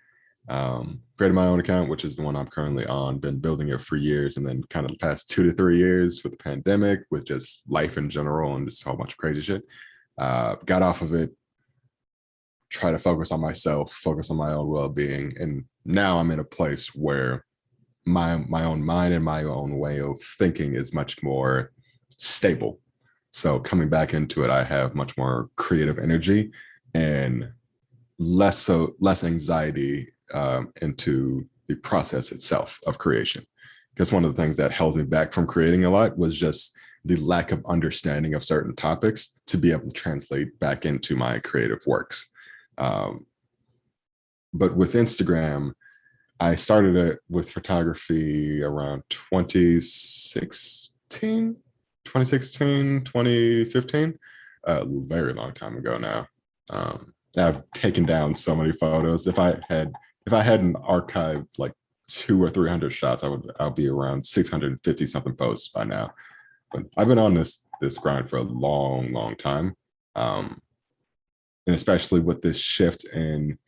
Created my own account, which is the one I'm currently on, been building it for years. And then kind of the past 2 to 3 years with the pandemic, with just life in general and just a whole bunch of crazy shit, got off of it, try to focus on myself, focus on my own well-being. And now I'm in a place where my own mind and my own way of thinking is much more stable. So coming back into it, I have much more creative energy and less anxiety into the process itself of creation. Because one of the things that held me back from creating a lot was just the lack of understanding of certain topics to be able to translate back into my creative works. Um, but with Instagram, I started it with photography around 2015, a very long time ago now. I've taken down so many photos. If I hadn't archived like two or 300 shots, I'll be around 650 something posts by now. But I've been on this grind for a long time. Um, and especially with this shift in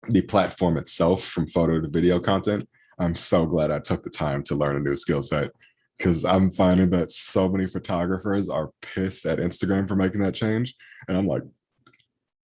the platform itself from photo to video content, I'm so glad I took the time to learn a new skill set, because I'm finding that so many photographers are pissed at Instagram for making that change. And I'm like,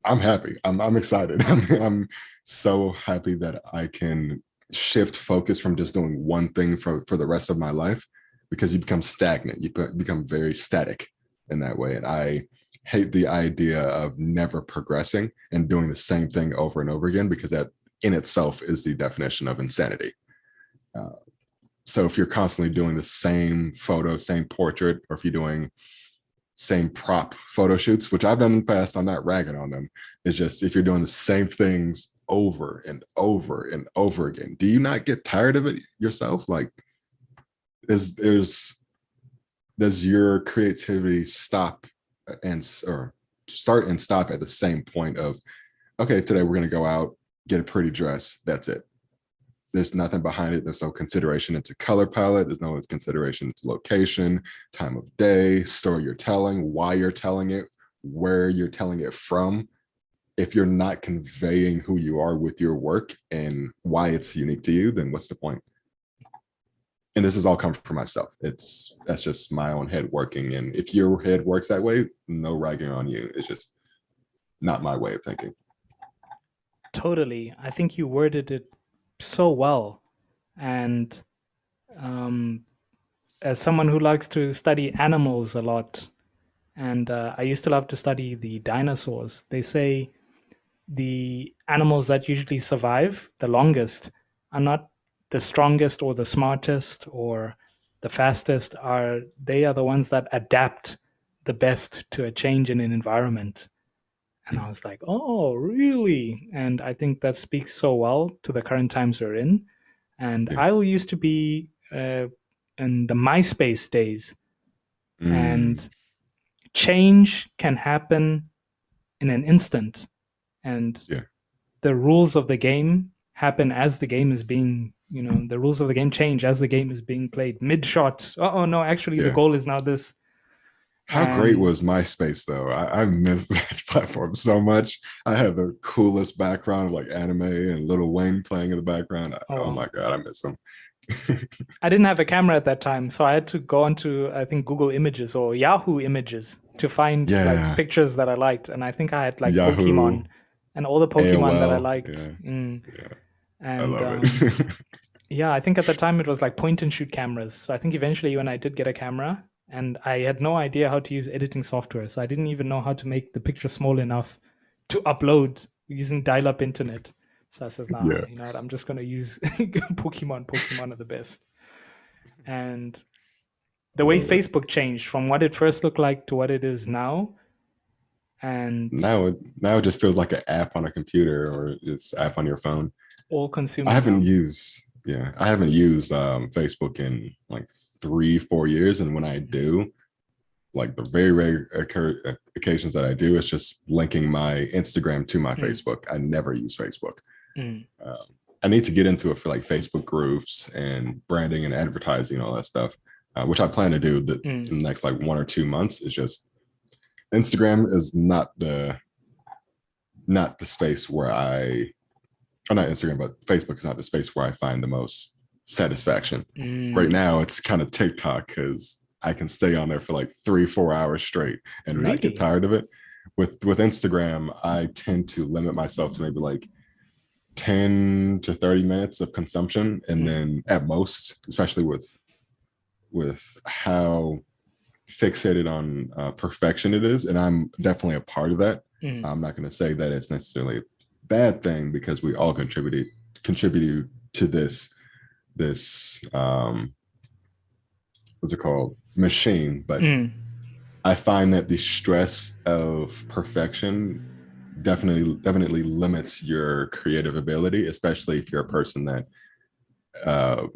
I'm happy. I'm excited. I'm so happy that I can shift focus from just doing one thing for the rest of my life, because you become stagnant. You become very static in that way. And I hate the idea of never progressing and doing the same thing over and over again, because that in itself is the definition of insanity. Uh, so if you're constantly doing the same photo, same portrait, or if you're doing same prop photo shoots, which I've done in the past, I'm not ragging on them. It's just if you're doing the same things over and over and over again, do you not get tired of it yourself? Like, does your creativity stop or start and stop at the same point of, okay, today we're going to go out, get a pretty dress, that's it? There's nothing behind it. There's no consideration into color palette. There's no consideration into location, time of day, story you're telling, why you're telling it, where you're telling it from. If you're not conveying who you are with your work and why it's unique to you, then what's the point? And this is all coming from myself. That's just my own head working. And if your head works that way, no ragging on you. It's just not my way of thinking. Totally. I think you worded it so well. And um, as someone who likes to study animals a lot, and I used to love to study the dinosaurs, they say the animals that usually survive the longest are not the strongest or the smartest or the fastest. They are the ones that adapt the best to a change in an environment. And I was like, oh, really? And I think that speaks so well to the current times we're in. And Yeah. I used to be in the MySpace days, and change can happen in an instant. And Yeah. the rules of the game happen as the game is being, the rules of the game change as the game is being played mid shot. Oh, no, actually, the Yeah. goal is now this. How great And was MySpace though? I miss that platform so much. I had the coolest background of like anime and Little Wayne playing in the background. Oh oh, my god, I miss him. I didn't have a camera at that time, so I had to go onto, I think, Google Images or Yahoo Images to find like Yeah, pictures that I liked. And I think I had like Yahoo, Pokemon and all the Pokemon that I AOL. liked. Yeah, yeah, I And love it. yeah, I think at the time it was like point and shoot cameras. So I think eventually when I did get a camera, and I had no idea how to use editing software, so I didn't even know how to make the picture small enough to upload using dial-up internet. So I says, nah, Yeah, you know what? I'm just gonna use Pokemon. Pokemon are the best. And I the way love it. Facebook changed from what it first looked like to what it is now, and Now it just feels like an app on a computer or it's app on your phone. all consuming now. I haven't used Facebook in like 3 4 years, and when I do, like the very rare occasions that I do, it's just linking my Instagram to my Mm, Facebook. I never use Facebook. mm, Um, I need to get into it for like Facebook groups and branding and advertising and all that stuff, which I plan to do mm, in the next like 1 or 2 months. It's just Instagram is not the space where or not Instagram, but Facebook is not the space where I find the most satisfaction. Right mm. now, it's kind of TikTok because I can stay on there for like 3 4 hours straight and not get Really? tired of it. With Instagram, I tend to limit myself to maybe like 10 to 30 minutes of consumption, and Mm, then at most, especially with how fixated on perfection it is, and I'm definitely a part of that. mm, I'm not going to say that it's necessarily a bad thing, because we all contribute to this what's it called, machine. But mm, I find that the stress of perfection definitely limits your creative ability, especially if you're a person that uh,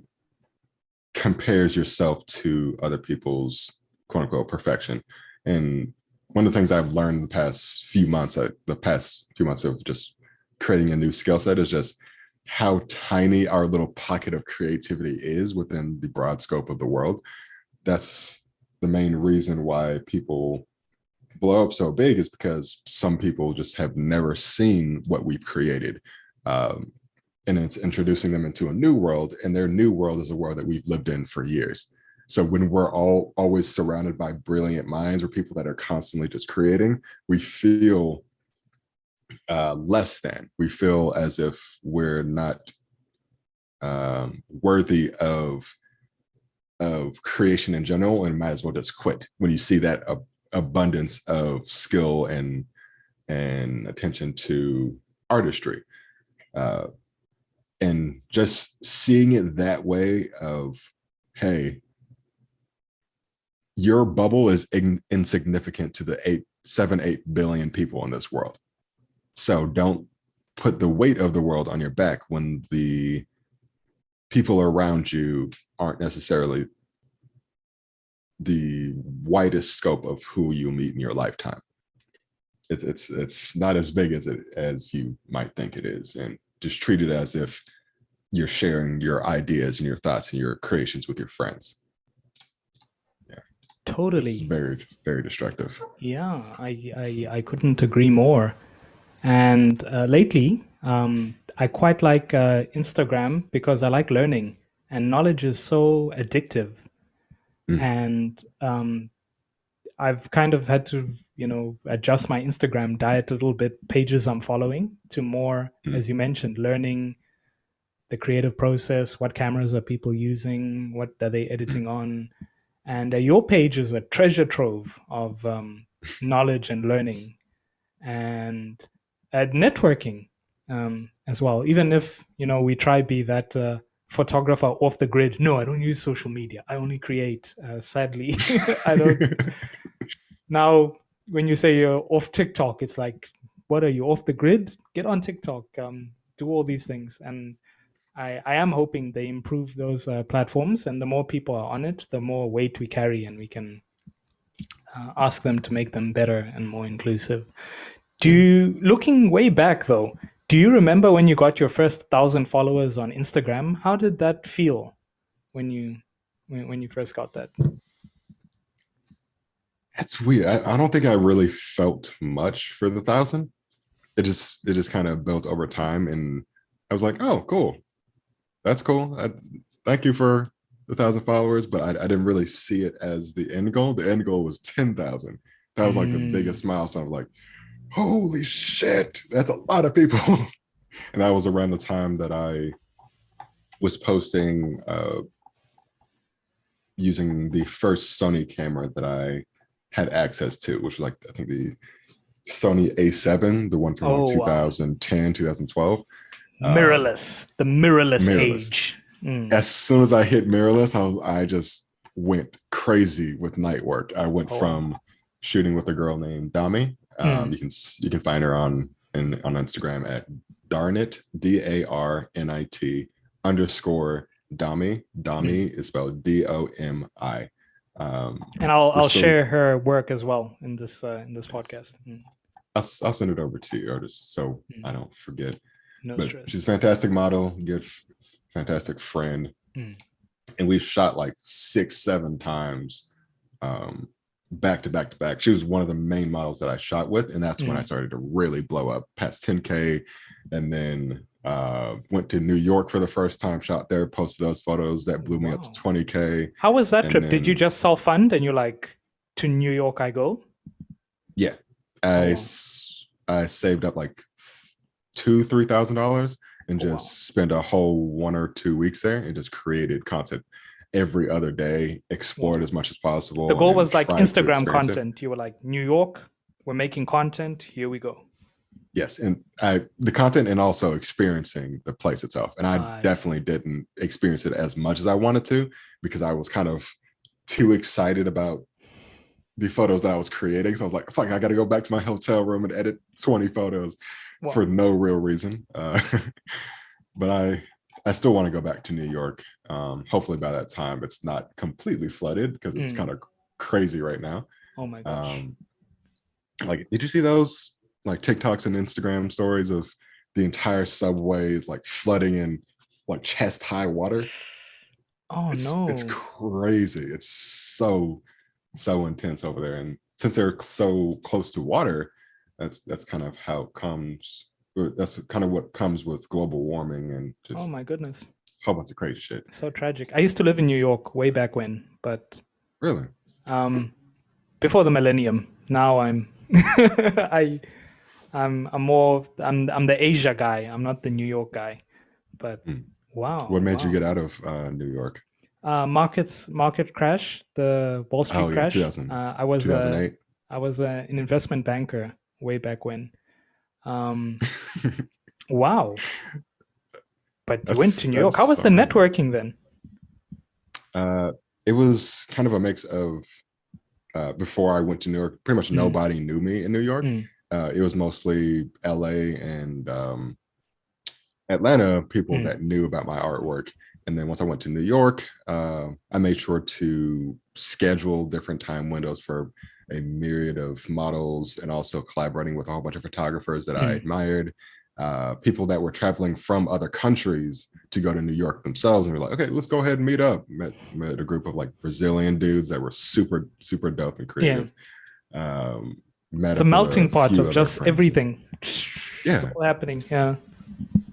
compares yourself to other people's quote unquote perfection. And one of the things I've learned the past few months of just creating a new skill set is just how tiny our little pocket of creativity is within the broad scope of the world. That's the main reason why people blow up so big, is because some people just have never seen what we've created. Um, and it's introducing them into a new world, and their new world is a world that we've lived in for years. So when we're all always surrounded by brilliant minds or people that are constantly just creating, we feel less than. We feel as if we're not worthy of creation in general, and might as well just quit when you see that abundance of skill and attention to artistry. Uh, and just seeing it that way of, hey, your bubble is insignificant to the 8 billion people in this world. So don't put the weight of the world on your back when the people around you aren't necessarily the widest scope of who you'll meet in your lifetime. It's not as big as you might think it is, and just treat it as if you're sharing your ideas and your thoughts and your creations with your friends. Yeah, it's Totally. very, very destructive. Yeah, I couldn't agree more. And lately, I quite like Instagram because I like learning, and knowledge is so addictive. Mm, And I've kind of had to, adjust my Instagram diet a little bit, pages I'm following to more, mm, as you mentioned, learning the creative process, what cameras are people using, what are they mm. editing on. And your page is a treasure trove of knowledge and learning and networking as well. Even if we try be that photographer off the grid. No, I don't use social media. I only create. Sadly, I don't. Now, when you say you're off TikTok, it's like, what are you, off the grid? Get on TikTok. Do all these things, and I am hoping they improve those platforms. And the more people are on it, the more weight we carry, and we can ask them to make them better and more inclusive. Yeah. Looking way back though, do you remember when you got your first 1,000 followers on Instagram? How did that feel when you first got that? That's weird. I don't think I really felt much for the 1,000. It just kind of built over time, and I was like, oh, cool, that's cool. Thank you for the 1,000 followers, but I didn't really see it as the end goal. The end goal was 10,000. That was like the Mm. biggest milestone. Like, holy shit, that's a lot of people. And that was around the time that I was posting using the first Sony camera that I had access to, which was like, I think the Sony A7, the one from like Oh wow, 2010, 2012. Um, mirrorless, the mirrorless mirrorless. age. Mm. As soon as I hit mirrorless, I just went crazy with night work. I went Oh. from shooting with a girl named Dami. Mm. You can find her on Instagram at Darnit, DARNIT underscore Dami. Mm. Dami is spelled DOMI. And I'll We're still. share her work as well in this Yes. podcast. Mm. I'll send it over to you, or just so Mm. I don't forget. No But she's a stress. fantastic model, good, fantastic friend, Mm. and we've shot like 6, 7 times, um, back to back to back. She was one of the main models that I shot with, and that's when I Mm. started to really blow up past 10K, and then went to New York for the first time, shot there, posted those photos that blew me up to Wow. 20K, How was that and trip? Did you then just self fund and you're like, to New York I go? yeah, Oh I wow. I saved up like $2,000-3,000 and Oh wow. just spent a whole 1 or 2 weeks there and just created content every other day, explored Wow. as much as The possible, goal and was like tried to Instagram experience it. content. You were like, New York, we're making content. Here we go. Yes, and the content and also experiencing the place itself. And I I see. definitely didn't experience it as much as I wanted to, because I was kind of too excited about the photos that I was creating. So I was like, fuck, I got to go back to my hotel room and edit 20 photos for Wow. no real reason. But I still want to go back to New York. Hopefully by that time it's not completely flooded, because it's Mm. kind of crazy right now. Oh my gosh. Um, like, did you see those like TikToks and Instagram stories of the entire subway is like flooding in like chest high water. Oh It's no. crazy. It's so intense over there. And since they're so close to water, that's kind of how it comes. That's kind of what comes with global warming and Oh just my goodness. a whole bunch of crazy shit. So tragic. I used to live in New York way back when, but Really? um, before the millennium. Now I'm I I'm the Asia guy. I'm not the New York guy. But Hmm. wow, What made you wow. get out of New York? Market crash, the Wall Oh Street yeah, crash. 2008. I was an investment banker way back when. Um, wow. But you went to New York. That's How was so the crazy. networking then? Uh, it was kind of a mix of before I went to New York. Pretty much Mm, nobody knew me in New York. mm, It was mostly LA and Atlanta people mm, that knew about my artwork. And then once I went to New York, I made sure to schedule different time windows for a myriad of models and also collaborating with a whole bunch of photographers that I mm, admired, people that were traveling from other countries to go to New York themselves. And we're like, okay, let's go ahead and meet up. Met a group of like Brazilian dudes that were super dope and yeah. creative. Um, Met It's a up with a melting pot few of other just friends. everything. It's Yeah, all happening. Yeah.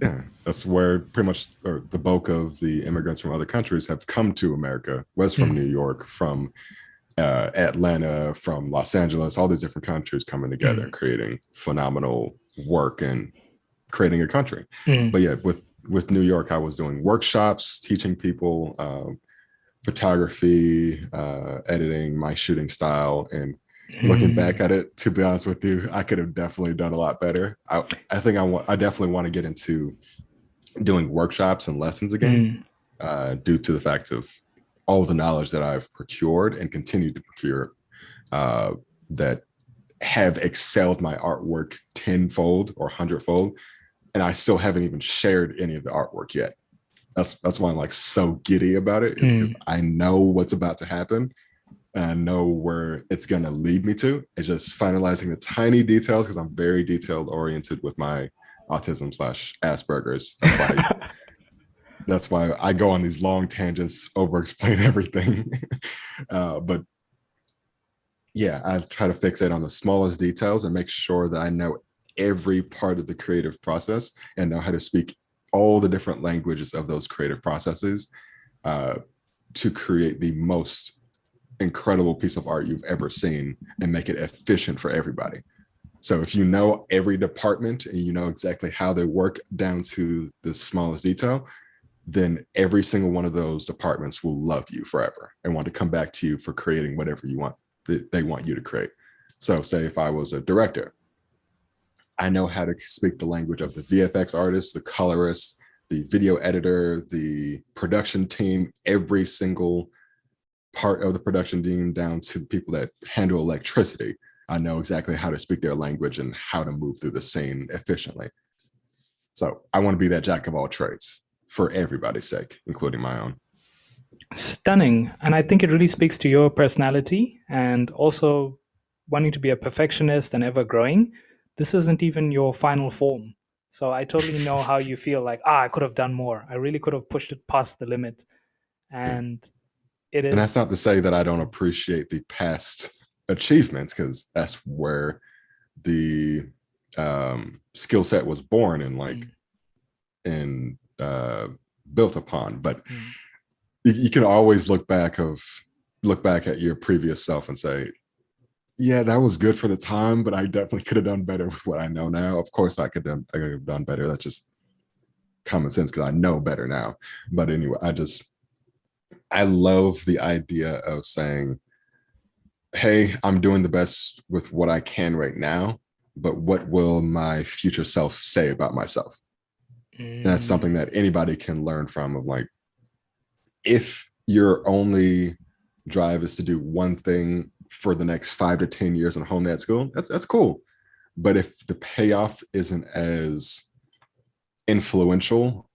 yeah, that's where pretty much the bulk of the immigrants from other countries have come to America. Was from New Mm, York, from Atlanta, from Los Angeles, all these different countries coming together and mm, creating phenomenal work and creating a country. mm, But yeah, with New York, I was doing workshops, teaching people photography, editing, my shooting style, and looking back mm, at it, to be honest with you, I could have definitely done a lot better. I think I definitely want to get into doing workshops and lessons again, mm, due to the fact of all the knowledge that I've procured and continue to procure, uh, that have excelled my artwork tenfold or hundredfold, and I still haven't even shared any of the artwork yet. That's why I'm like so giddy about it, is because mm. I know what's about to happen and I know where it's gonna lead me to. It's just finalizing the tiny details because I'm very detailed oriented with my autism slash Asperger's. That's why I go on these long tangents, over explain everything. But yeah, I try to fixate on the smallest details and make sure that I know every part of the creative process and know how to speak all the different languages of those creative processes, uh, to create the most incredible piece of art you've ever seen and make it efficient for everybody. So if you know every department and you know exactly how they work down to the smallest detail, then every single one of those departments will love you forever and want to come back to you for creating whatever you want, that they want you to create. So say if I was a director, I know how to speak the language of the VFX artist, the colorist, the video editor, the production team, every single part of the production team down to the people that handle electricity. I know exactly how to speak their language and how to move through the scene efficiently. So I want to be that jack of all trades for everybody's sake, including my own. Stunning. And I think it really speaks to your personality and also wanting to be a perfectionist and ever growing. This isn't even your final form. So I totally know how you feel like, I could have done more. I really could have pushed it past the limit. Yeah. And it And that's is, not to say that I don't appreciate the past achievements, because that's where the skill set was born and like mm, and built upon. But mm, you can always look back at your previous self and say, yeah, that was good for the time, but I definitely could have done better with what I know now. Of course, I could have done better. That's just common sense because I know better now. But anyway, I love the idea of saying, hey, I'm doing the best with what I can right now, but what will my future self say about myself? That's something mm, that anybody can learn from. Of like, if your only drive is to do one thing for the next 5 to 10 years in home ed school, that's cool. But if the payoff isn't as influential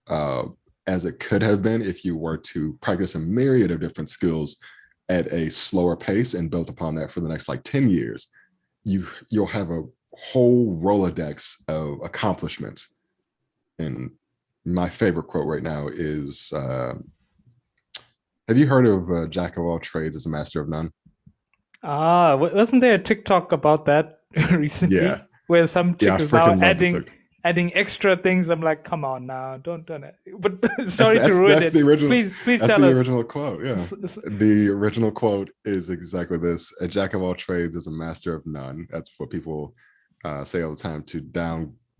as it could have been if you were to practice a myriad of different skills at a slower pace and built upon that for the next like 10 years, you'll have a whole Rolodex of accomplishments And my favorite quote right now is have you heard of Jack of all trades is a master of none? Wasn't there a TikTok about that Yeah. recently, where some Yeah, I chick is now freaking love the TikTok. adding extra things? I'm like, come on now, don't it. But That's sorry to that's ruin that's it. the original. Please That's tell the us. original quote. Yeah, S- s- the s- original quote is exactly this: "A jack of all trades is a master of none." That's what people say all the time to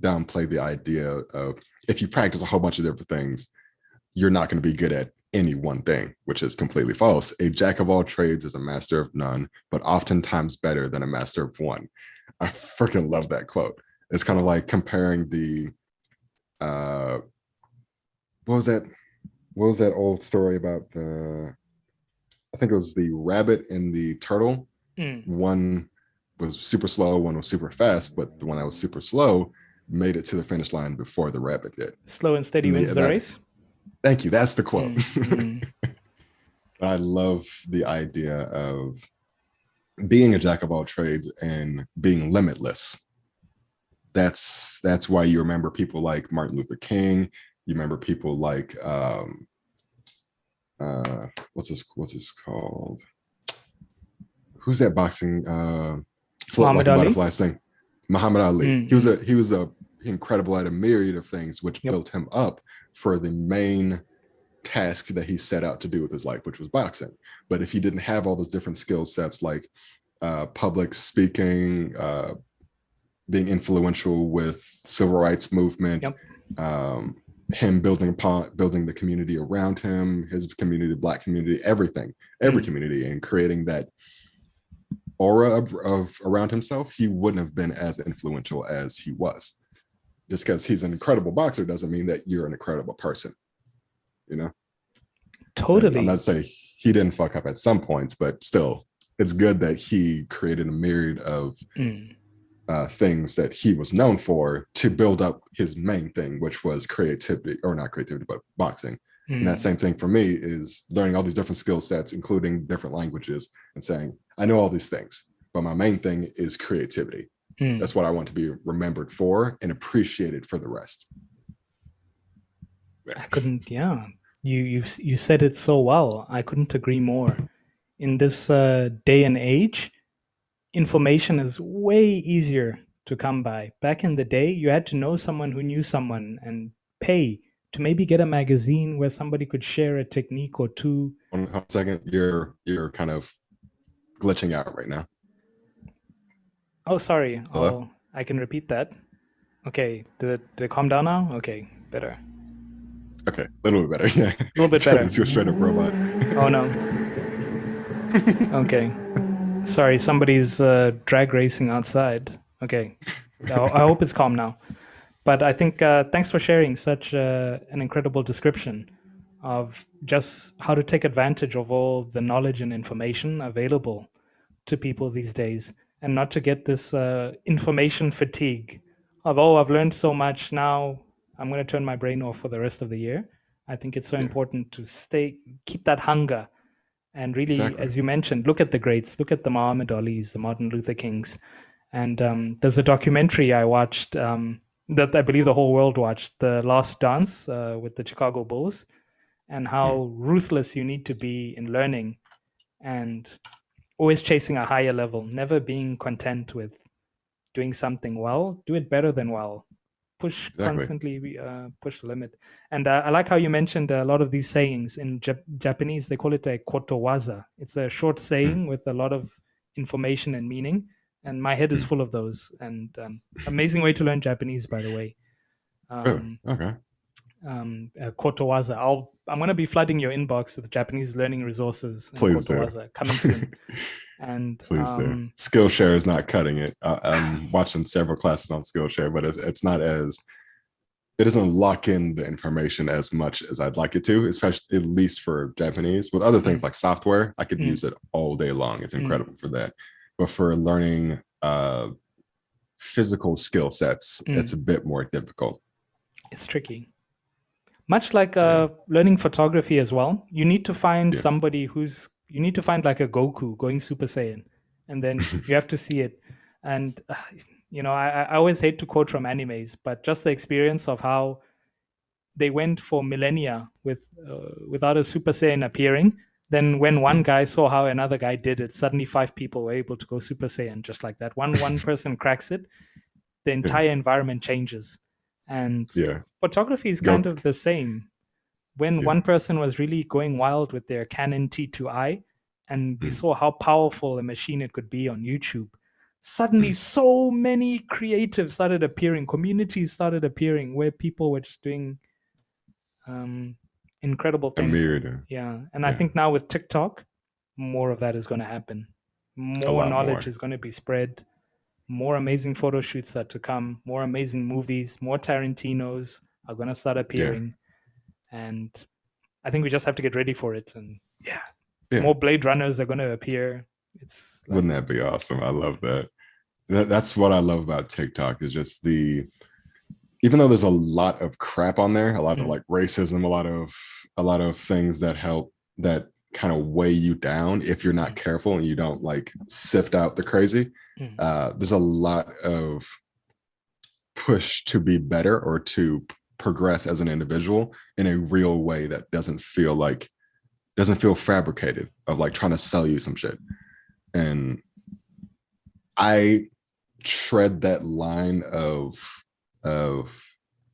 downplay the idea of if you practice a whole bunch of different things, you're not going to be good at any one thing, which is completely false. A jack of all trades is a master of none, but oftentimes better than a master of one. I freaking love that quote. It's kind of like comparing the uh what was that what was that old story about the I think it was the rabbit and the turtle. mm, One was super slow, one was super fast, but the one that was super slow made it to the finish line before the rabbit did. Slow and steady And wins the that race. thank you. That's the quote. Mm, mm. I love the idea of being a jack of all trades and being limitless. That's why you remember people like Martin Luther King. You remember people like what's his called? Who's that boxing float like Muhammad a Ali. butterflies thing? Muhammad Ali. Mm, He was a incredible at a myriad of things, which yep. built him up for the main task that he set out to do with his life, which was boxing. But if he didn't have all those different skill sets like public speaking, being influential with civil rights movement, Yep. um, him building the community around him, his community, the Black community, everything, every Mm. community, and creating that aura of around himself, he wouldn't have been as influential as he was. Just because he's an incredible boxer doesn't mean that you're an incredible person, you know. And I'm Totally. not saying he didn't fuck up at some points, but still, it's good that he created a myriad of Mm, things that he was known for to build up his main thing, which was creativity, or not creativity, but boxing. And that mm, same thing for me is learning all these different skill sets, including different languages, and saying, I know all these things, but my main thing is creativity. mm. That's what I want to be remembered for and appreciated for the rest. I couldn't. Yeah, you said it so well. I couldn't agree more. In this day and age, information is way easier to come by. Back in the day, you had to know someone who knew someone and pay to maybe get a magazine where somebody could share a technique or two. 1 second, you're kind of glitching out right now. Oh, sorry. Hello? I can repeat that. Okay, did it calm down now? Okay, better. Okay, a little bit better. Yeah. A little bit Turning better. into a straight up robot. Oh no. Okay. Sorry, somebody's drag racing outside. Okay. I hope it's calm now. But I think thanks for sharing such an incredible description of just how to take advantage of all the knowledge and information available to people these days and not to get this information fatigue of, oh, I've learned so much now, I'm going to turn my brain off for the rest of the year. I think it's so Yeah, important to keep that hunger and really, exactly. as you mentioned, look at the greats, look at the Muhammad Alis, the Martin Luther Kings. And there's a documentary I watched that I believe the whole world watched, The Last Dance with the Chicago Bulls, and Mm, how ruthless you need to be in learning and always chasing a higher level, never being content with doing something well, do it better than well. Push exactly. constantly, push the limit. And I like how you mentioned a lot of these sayings in Japanese. They call it a kotowaza. It's a short Mm, saying with a lot of information and meaning. And my head is mm. full of those. And amazing way to learn Japanese, by the way. Really? Um, Okay. kotowaza. I'm going to be flooding your inbox with Japanese learning resources and Please do. kotowaza coming soon. And Please do. Skillshare is not cutting it. I'm watching several classes on Skillshare, but it's not as it doesn't lock in the information as much as I'd like it to, especially at least for Japanese. With other things mm, like software, I could mm, use it all day long. It's mm, incredible for that. But for learning physical skill sets, mm. it's a bit more difficult. It's tricky. Much like Yeah. learning photography as well, you need to find Yeah. somebody you need to find like a Goku going Super Saiyan, and then you have to see it. And I always hate to quote from animes, but just the experience of how they went for millennia without a Super Saiyan appearing. Then when one guy saw how another guy did it, suddenly 5 people were able to go Super Saiyan just like that. One person cracks it, the Yeah. entire environment changes. And Yeah. photography is Go. kind of the same. When Yeah. one person was really going wild with their Canon T2i, and we Mm, saw how powerful a machine it could be on YouTube, suddenly mm. so many creatives started appearing, communities started appearing where people were just doing um, incredible A things. myriad. Yeah. And I Yeah. think now with TikTok, more of that is going to happen. A More lot knowledge more. is going to be spread. More amazing photo shoots are to come. More amazing movies. More Tarantinos are going to start Yeah. appearing. And I think we just have to get ready for it. And yeah, Yeah. more Blade Runners are going to appear. It's like, Wouldn't that be awesome? I love that. That's what I love about TikTok is just even though there's a lot of crap on there, a lot of mm, like racism, a lot of things that help that kind of weigh you down if you're not careful and you don't like sift out the crazy. mm, There's a lot of push to be better or to progress as an individual in a real way that doesn't feel fabricated of like trying to sell you some shit. And I tread that line of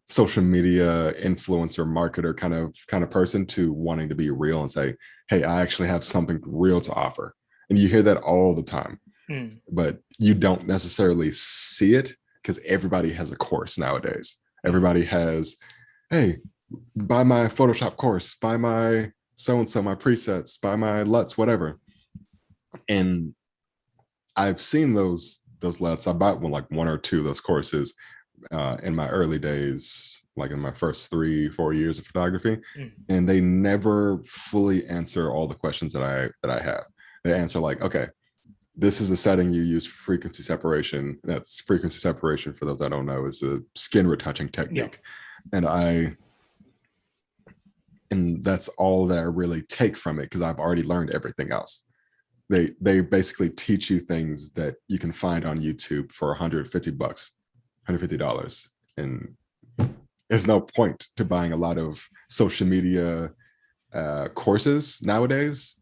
social media influencer marketer kind of person to wanting to be real and say, hey, I actually have something real to offer. And you hear that all the time, mm, but you don't necessarily see it because everybody has a course nowadays. mm, Everybody has, hey, buy my Photoshop course, buy my so and so, my presets, buy my LUTs, whatever. And I've seen those LUTs. I bought one or two of those courses in my early days, like in my first 3-4 years of photography, mm. and they never fully answer all the questions that I have. They answer like, okay, this is the setting you use for frequency separation. That's frequency separation, for those that don't know, is a skin retouching Yeah. technique. And that's all that I really take from it because I've already learned everything else. They basically teach you things that you can find on YouTube for $150, $150. And there's no point to buying a lot of social media courses nowadays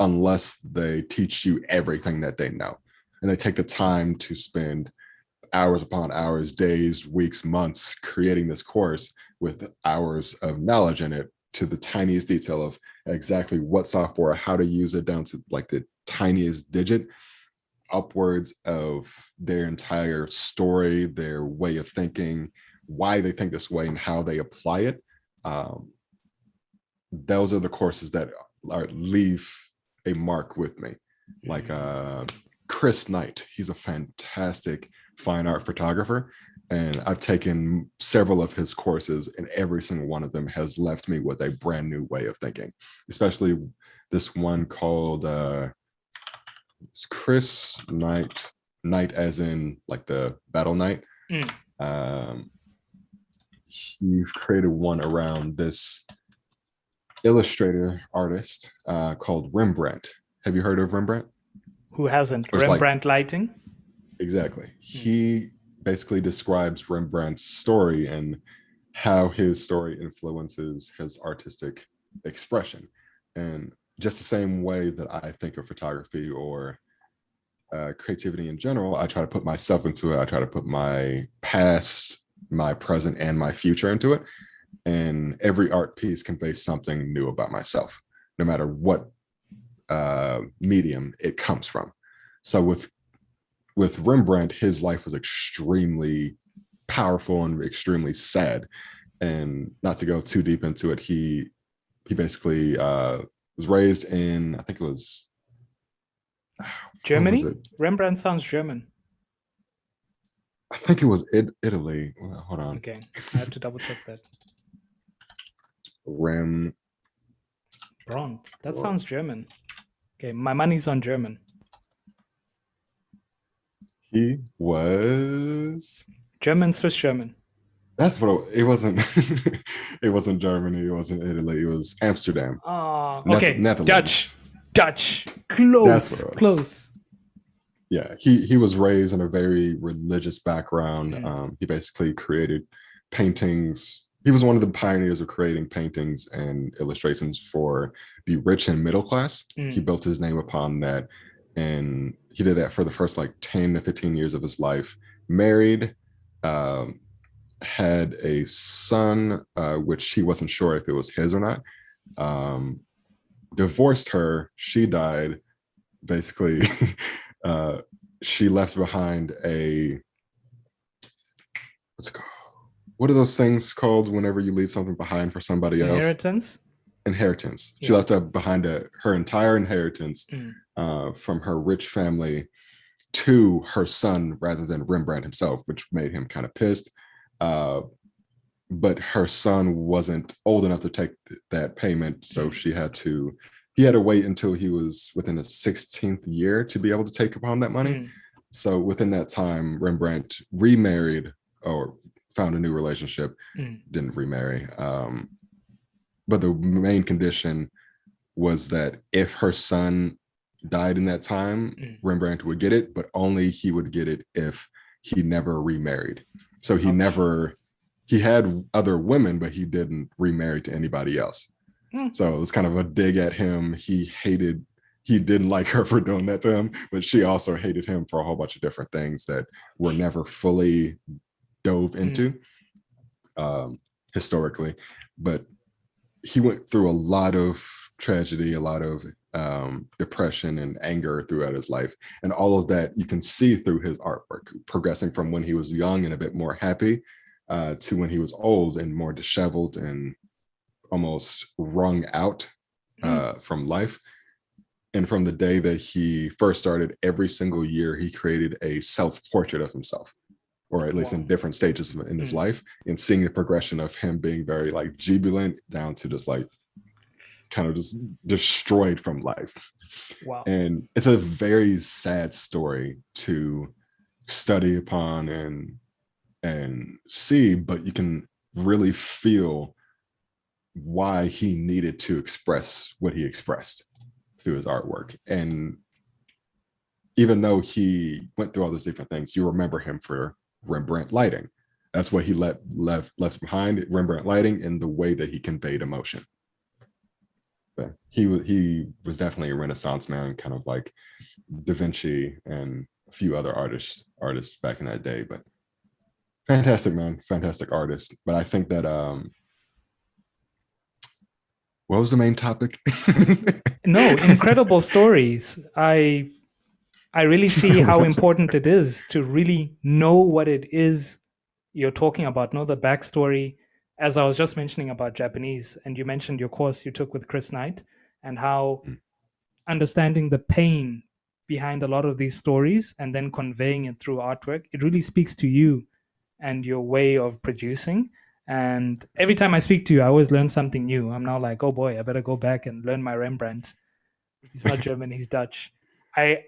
unless they teach you everything that they know. And they take the time to spend hours upon hours, days, weeks, months creating this course with hours of knowledge in it to the tiniest detail of exactly what software, how to use it down to like the tiniest digit, upwards of their entire story, their way of thinking, why they think this way, and how they apply it. Those are the courses that leave a mark with me. Like Chris Knight, he's a fantastic fine art photographer, and I've taken several of his courses, and every single one of them has left me with a brand new way of thinking. Especially this one called it's Chris Knight, Knight as in like the battle knight. Mm. He created one around this illustrator artist called Rembrandt. Have you heard of Rembrandt? Who hasn't? Or it's like Rembrandt lighting? exactly. Mm. He basically describes Rembrandt's story and how his story influences his artistic expression. And just the same way that I think of photography or creativity in general, I try to put myself into it. I try to put my past, my present, and my future into it. And every art piece conveys something new about myself, no matter what medium it comes from. So with Rembrandt, his life was extremely powerful and extremely sad. And not to go too deep into it, he basically was raised in, I think it was, what was Germany? it? Rembrandt sounds German. I think it was Italy. Hold on. Okay, I have to double check that. Rem. Brandt. That sounds German. Okay, my money's on German. He was. German, Swiss German. That's what it wasn't. It wasn't Germany. It wasn't Italy. It was Amsterdam. Okay, Netherlands. Dutch. That's Close, what it was. close. Yeah, he was raised in a very religious background. Mm. He basically created paintings he was one of the pioneers of creating paintings and illustrations for the rich and middle class. He built his name upon that, and he did that for the first like 10 to 15 years of his life. Married, um, had a son, which he wasn't sure if it was his or not. Um, Divorced her. She died. Basically, uh, she left behind a what's it called? What are those things called whenever you leave something behind for somebody else? Inheritance. Inheritance. She Yeah. left behind her entire inheritance Mm. from her rich family to her son rather than Rembrandt himself, which made him kind of pissed. Uh, but her son wasn't old enough to take that payment, so he had to wait until he was within his 16th year to be able to take upon that money. So within that time, Rembrandt remarried or found a new relationship, didn't remarry. But the main condition was that if her son died in that time, Rembrandt would get it, but only he would get it if he never remarried. So he had other women, but he didn't remarry to anybody else. So it was kind of a dig at him. He didn't like her for doing that to him, but she also hated him for a whole bunch of different things that were never fully dove into historically. But he went through a lot of tragedy, a lot of depression and anger throughout his life. And all of that you can see through his artwork, progressing from when he was young and a bit more happy to when he was old and more disheveled and almost wrung out from life. And from the day that he first started, every single year he created a self-portrait of himself, or at least in different stages in his life, and seeing the progression of him being very like jubilant down to just like kind of just destroyed from life. Wow. And it's a very sad story to study upon and see, but you can really feel why he needed to express what he expressed through his artwork. And even though he went through all those different things, you remember him for Rembrandt lighting. That's what he left behind, Rembrandt lighting, and the way that he conveyed emotion. But he was definitely a Renaissance man, kind of like Da Vinci and a few other artists back in that day. But fantastic man, fantastic artist. But I think that what was the main topic? No, incredible stories. I really see how important it is to really know what it is you're talking about, know the backstory. As I was just mentioning about Japanese, and you mentioned your course you took with Chris Knight, and how understanding the pain behind a lot of these stories and then conveying it through artwork, it really speaks to you and your way of producing. And every time I speak to you, I always learn something new. I'm now like, oh boy, I better go back and learn my Rembrandt. He's not German, he's Dutch. I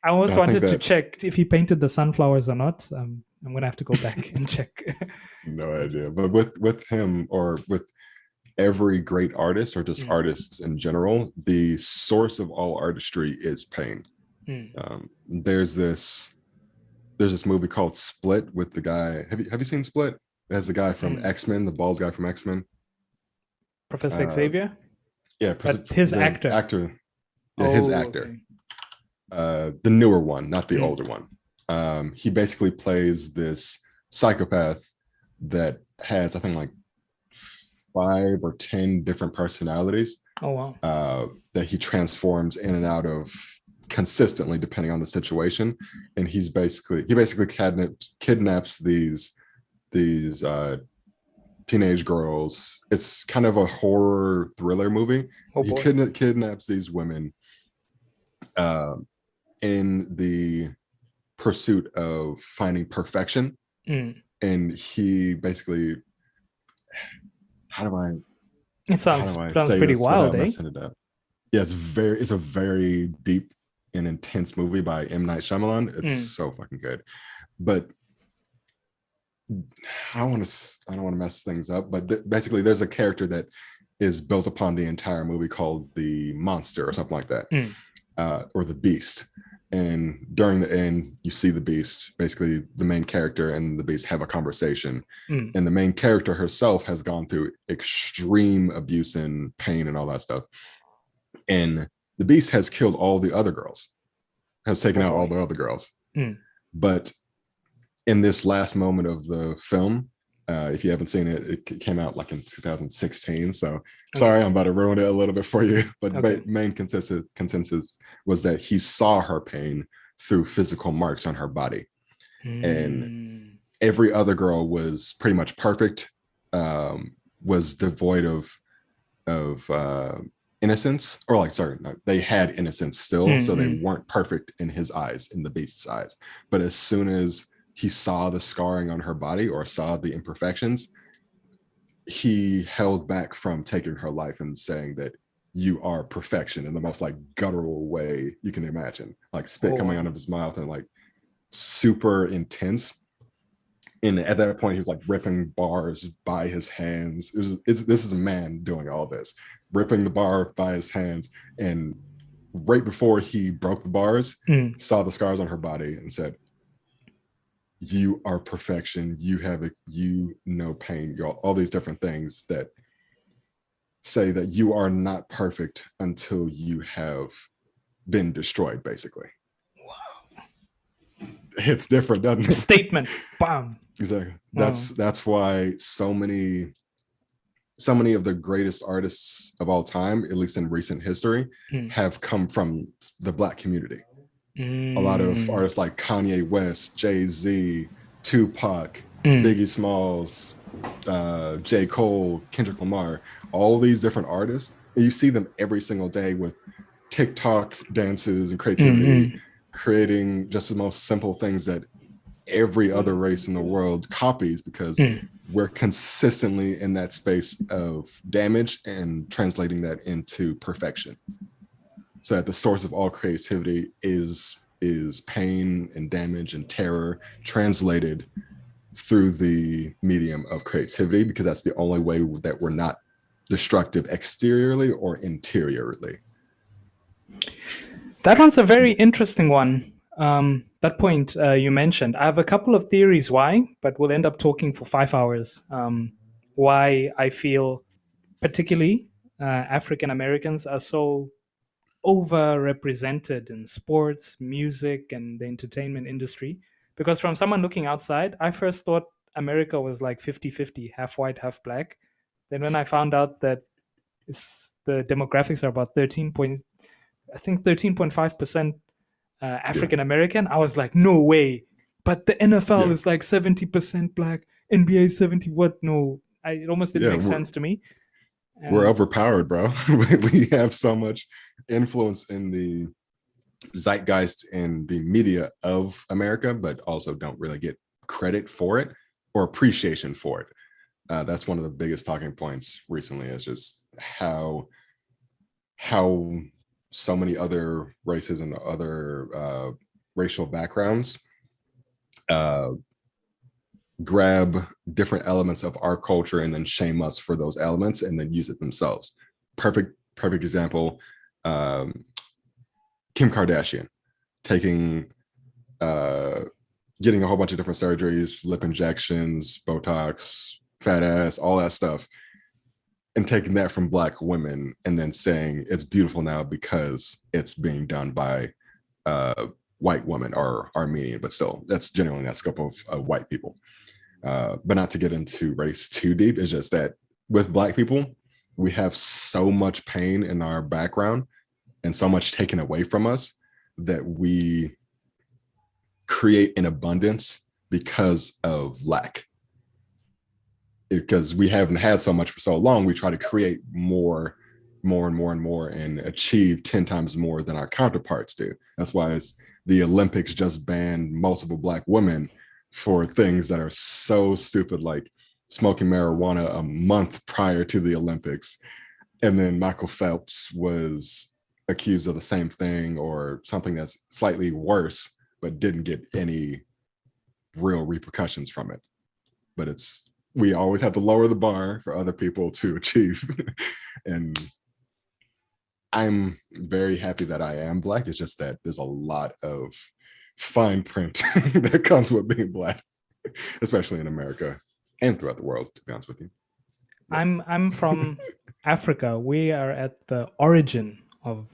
almost wanted to check if he painted the sunflowers or not. I'm gonna have to go back and check. No idea. But with him, or with every great artist, or just artists in general, the source of all artistry is pain. There's this movie called Split with the guy. Have you seen Split? It has the guy from X-Men, the bald guy from X-Men. Professor Xavier? Yeah, but his actor. Yeah, his actor. Okay. The newer one, not the older one. He basically plays this psychopath that has, I think, like 5 or 10 different personalities. Oh wow. That he transforms in and out of consistently depending on the situation. And he basically kidnaps these teenage girls. It's kind of a horror thriller movie. He kidnaps these women in the pursuit of finding perfection. And he basically, it sounds pretty wild, eh? Yeah, it's a very deep and intense movie by M. Night Shyamalan. It's so fucking good. But I don't want to mess things up, but basically there's a character that is built upon the entire movie called the Monster or something like that, or the Beast. And during the end, you see the beast, basically the main character and the beast have a conversation. Mm. And the main character herself has gone through extreme abuse and pain and all that stuff. And the beast has killed all the other girls, has taken Oh out all boy. the other girls. Mm. But in this last moment of the film, if you haven't seen it, it came out like in 2016. So sorry, Okay. I'm about to ruin it a little bit for you. But Okay. the main consensus was that he saw her pain through physical marks on her body. And Mm. every other girl was pretty much perfect, was devoid of innocence, or like, sorry, no, they had innocence still, so they Mm-mm. weren't perfect in his eyes, in the beast's eyes. But as soon as he saw the scarring on her body or saw the imperfections, he held back from taking her life and saying that you are perfection in the most like guttural way you can imagine, like spit Oh coming out wow. of his mouth and like super intense. And at that point, he was like ripping bars by his hands. This is a man doing all this, ripping the bar by his hands. And right before he broke the bars, Mm. saw the scars on her body and said, "You are perfection. You have it. You know pain. You're all these different things that say that you are not perfect until you have been destroyed." Basically, Wow. it's different, doesn't it? Statement. Bam. Exactly. Wow. That's why so many of the greatest artists of all time, at least in recent history, Mm. have come from the Black community. A lot of Mm. artists like Kanye West, Jay-Z, Tupac, Mm. Biggie Smalls, J. Cole, Kendrick Lamar, all these different artists. And you see them every single day with TikTok dances and creativity, Mm-mm. creating just the most simple things that every other race in the world copies, because Mm. we're consistently in that space of damage and translating that into perfection. So at the source of all creativity is pain and damage and terror translated through the medium of creativity, because that's the only way that we're not destructive exteriorly or interiorly. That one's a very interesting one. That point you mentioned. I have a couple of theories why, but we'll end up talking for 5 hours. Why I feel, particularly African Americans, are so overrepresented in sports, music, and the entertainment industry. Because from someone looking outside, I first thought America was like 50-50, half white, half black. Then when I found out that the demographics are about 13.5% Yeah, African American, I was like, no way. But the NFL yeah, is like 70% black, NBA 70. What? No, it almost didn't yeah. make sense to me. We're And overpowered, bro. We have so much influence in the zeitgeist and the media of America, but also don't really get credit for it or appreciation for it. That's one of the biggest talking points recently, is just how so many other races and other racial backgrounds uh, grab different elements of our culture and then shame us for those elements and then use it themselves. Perfect example. Um, Kim Kardashian taking uh, getting a whole bunch of different surgeries, lip injections, Botox, fat ass, all that stuff, and taking that from Black women and then saying it's beautiful now because it's being done by white women or Armenian, but still, that's generally in that scope of white people. But not to get into race too deep, it's just that with Black people, we have so much pain in our background and so much taken away from us that we create in abundance because of lack. Because we haven't had so much for so long, we try to create more and achieve 10 times more than our counterparts do. That's why the Olympics just banned multiple Black women for things that are so stupid, like smoking marijuana a month prior to the Olympics. And then Michael Phelps was accused of the same thing or something that's slightly worse, but didn't get any real repercussions from it. But we always have to lower the bar for other people to achieve. And I'm very happy that I am Black. It's just that there's a lot of fine print that comes with being Black, especially in America and throughout the world, to be honest with you. But I'm from Africa. We are at the origin of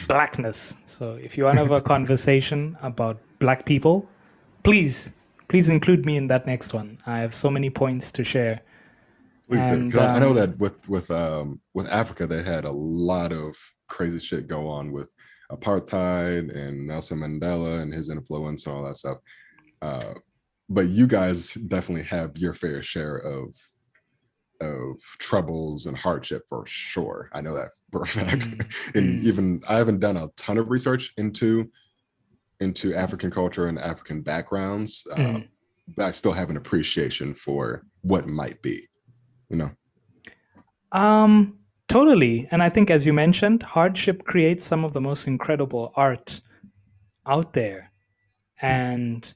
blackness. So if you want to have a conversation about black people, please please include me in that next one. I have so many points to share. please do, And because I know that with Africa, they had a lot of crazy shit go on with apartheid and Nelson Mandela and his influence and all that stuff. Uh, but you guys definitely have your fair share of troubles and hardship for sure. I know that for a fact. mm, And mm, even I haven't done a ton of research into African culture and African backgrounds, mm. but I still have an appreciation for what might be, you know. Totally. And I think, as you mentioned, hardship creates some of the most incredible art out there. And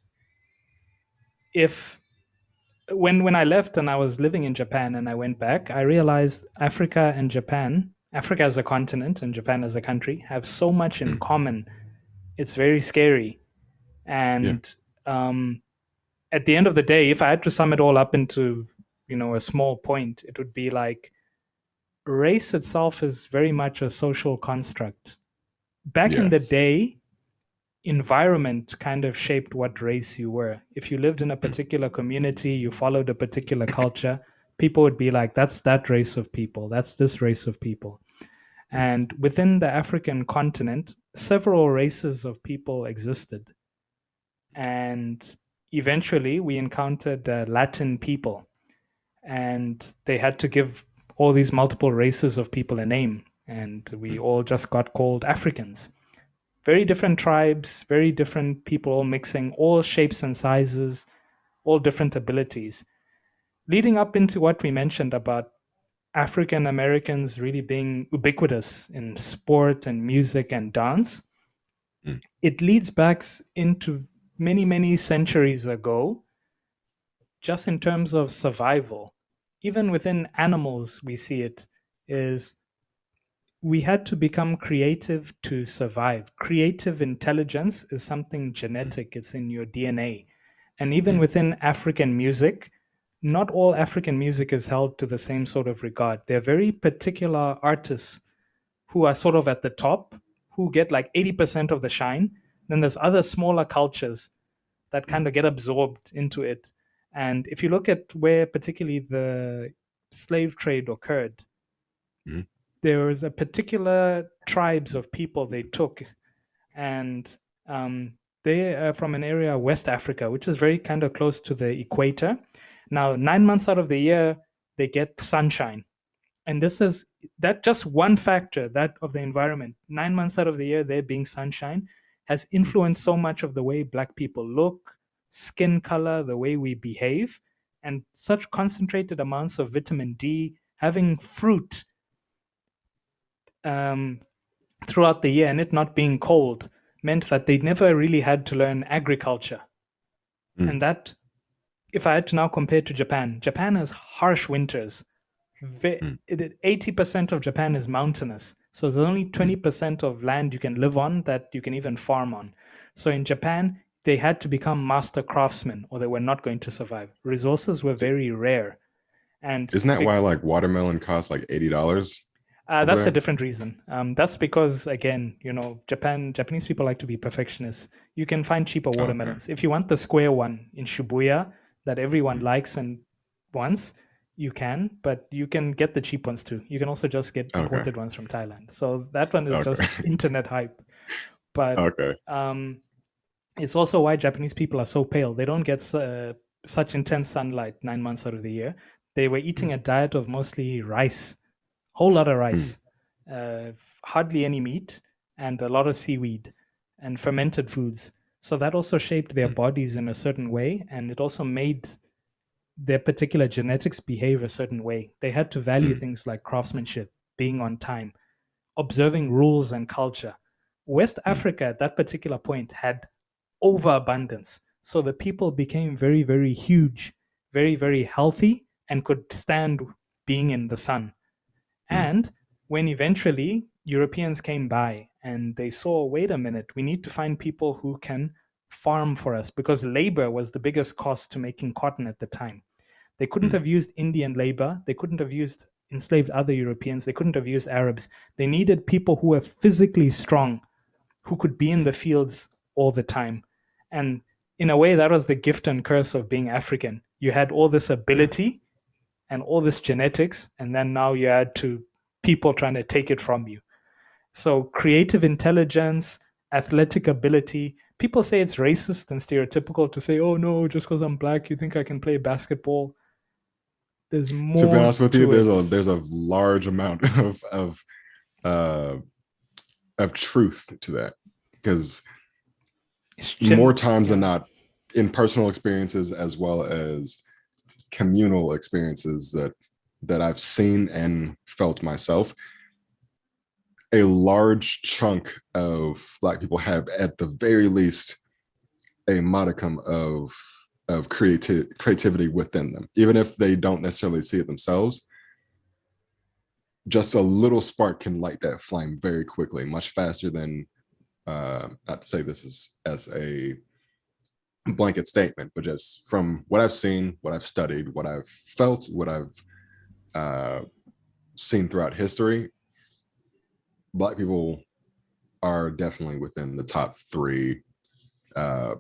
if when I left and I was living in Japan and I went back, I realized Africa and Japan, Africa as a continent and Japan as a country, have so much in Mm, common. It's very scary. yeah. And at the end of the day, if I had to sum it all up into a small point, it would be like race itself is very much a social construct. Back in the Yes. day, environment kind of shaped what race you were. If you lived in a Mm, particular community, you followed a particular culture, people would be like, that's that race of people, that's this race of people. mm, And within the African continent, several races of people existed. And eventually, we encountered Latin people, and they had to give all these multiple races of people a name. And we mm, all just got called Africans. Very different tribes, very different people all mixing, all shapes and sizes, all different abilities. Leading up into what we mentioned about African Americans really being ubiquitous in sport and music and dance, mm, it leads back into many, many centuries ago, just in terms of survival. Even within animals, we see it is we had to become creative to survive. Creative intelligence is something mm, genetic, it's in your DNA. And even mm, within African music, not all African music is held to the same sort of regard. There are very particular artists who are sort of at the top, who get like 80% of the shine. Then there's other smaller cultures that mm, kind of get absorbed into it. And if you look at where particularly the slave trade occurred, mm, there was a particular tribes of people they took, and they are from an area West Africa, which is very kind of close to the equator. Now 9 months out of the year they get sunshine, and this is that just one factor, that of the environment. 9 months out of the year there being sunshine has mm, influenced so much of the way black people look, skin color, the way we behave. And such concentrated amounts of vitamin D, having fruit um, throughout the year and it not being cold meant that they never really had to learn agriculture. mm, And that, if I had to now compare to Japan, Japan has harsh winters. mm, 80% of Japan is mountainous. So there's only mm. 20% of land you can live on that you can even farm on. So in Japan, they had to become master craftsmen or they were not going to survive. Resources were very rare. And Isn't that why like watermelon costs like $80 over that's a there? different reason. That's because, again, Japanese people like to be perfectionists. You can find cheaper Oh, okay. watermelons. If you want the square one in Shibuya that everyone Mm, likes and wants, you can, but you can get the cheap ones too. You can also just get okay. imported ones from Thailand. So that one is just Okay. internet hype. But Okay. it's also why Japanese people are so pale. They don't get such intense sunlight 9 months out of the year. They were eating Mm, a diet of mostly rice, whole lot of mm, rice, hardly any meat, and a lot of seaweed and fermented foods. So that also shaped their mm, bodies in a certain way, and it also made their particular genetics behave a certain way. They had to value mm, things like craftsmanship, being on time, observing rules and culture. West mm, Africa at that particular point had overabundance. So the people became very, very huge, very, very healthy, and could stand being in the sun. mm, And when eventually Europeans came by and they saw, wait a minute, we need to find people who can farm for us, because labor was the biggest cost to making cotton at the time. They couldn't Mm. have used Indian labor. They couldn't have used enslaved other Europeans. They couldn't have used Arabs. They needed people who were physically strong, who could be in the fields all the time. And in a way, that was the gift and curse of being African. You had all this Yeah. ability and all this genetics, and then now you add to people trying to take it from you. So creative intelligence, athletic ability. People say it's racist and stereotypical to say, "Oh no, just because I'm black, you think I can play basketball." There's To be more honest with you, to there's it. a large amount uh, of truth to that, because more times than Yeah, not, in personal experiences as well as communal experiences that I've seen and felt myself, a large chunk of Black people have, at the very least, a modicum of creativity within them, even if they don't necessarily see it themselves. Just a little spark can light that flame very quickly, much faster than, not to say this is as a blanket statement, but just from what I've seen, what I've studied, what I've felt, what I've uh, seen throughout history, Black people are definitely within the top three uh,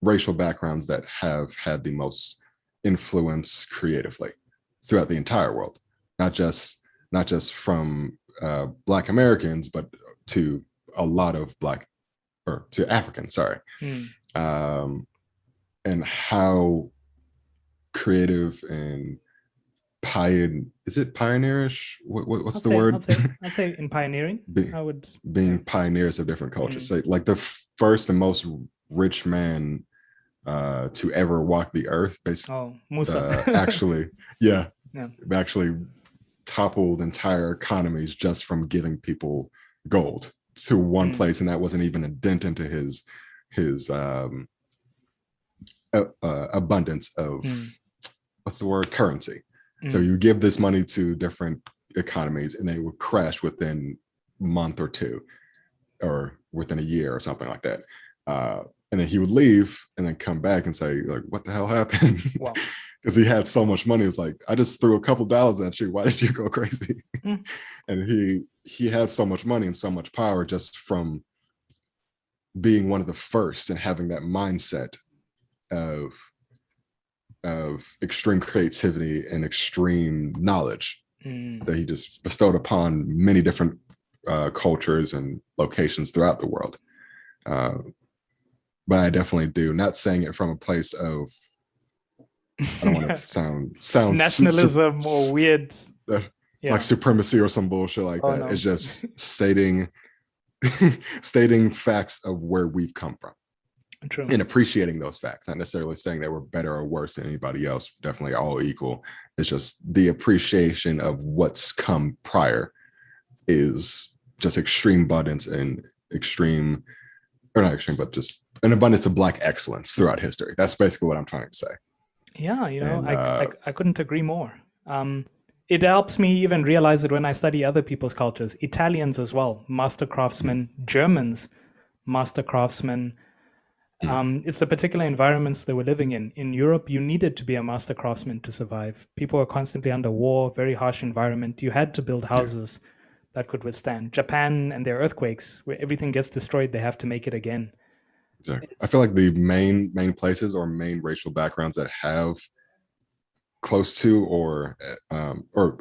racial backgrounds that have had the most influence creatively throughout the entire world, not just from Black Americans, but to a lot of Black, or to Africans, sorry. mm. um, and how creative and is it pioneerish? What's I'd the say, word? I'd say, I'd say in pioneering, Be, I would. Yeah. being pioneers of different cultures. Mm. So like the first and most rich man to ever walk the earth, based Oh, Musa. actually, yeah, Yeah. actually toppled entire economies just from giving people gold to one Mm. place, and that wasn't even a dent into his abundance of, Mm. what's the word, currency. So Mm. you give this money to different economies and they would crash within a month or two, or within a year or something like that. And then he would leave and then come back and say, like, what the hell happened? Wow. Because he had so much money. It was like, I just threw a couple dollars at you. Why did you go crazy? Mm. And he had so much money and so much power just from being one of the first and having that mindset of extreme creativity and extreme knowledge Mm. that he just bestowed upon many different cultures and locations throughout the world. Uh, but I definitely do. Not saying it from a place of, I don't want it Yeah. to sound Nationalism or weird. uh, like Yeah. supremacy or some bullshit like Oh that. no. It's just stating facts of where we've come from True. and appreciating those facts. Not necessarily saying that we're better or worse than anybody else. Definitely all equal. It's just the appreciation of what's come prior is just extreme abundance and extreme, or not extreme, but just an abundance of Black excellence throughout history. That's basically what I'm trying to say. Yeah, And I couldn't agree more. Um, it helps me even realize it when I study other people's cultures. Italians as well, master mm, craftsmen. Germans, master craftsmen. mm, It's the particular environments they were living in. In Europe, you needed to be a master craftsman to survive. People were constantly under war, very harsh environment. You had to build yeah, houses that could withstand. Japan and their earthquakes, where everything gets destroyed, they have to make it again. exactly. I It's feel like the main places or main racial backgrounds that have close to, or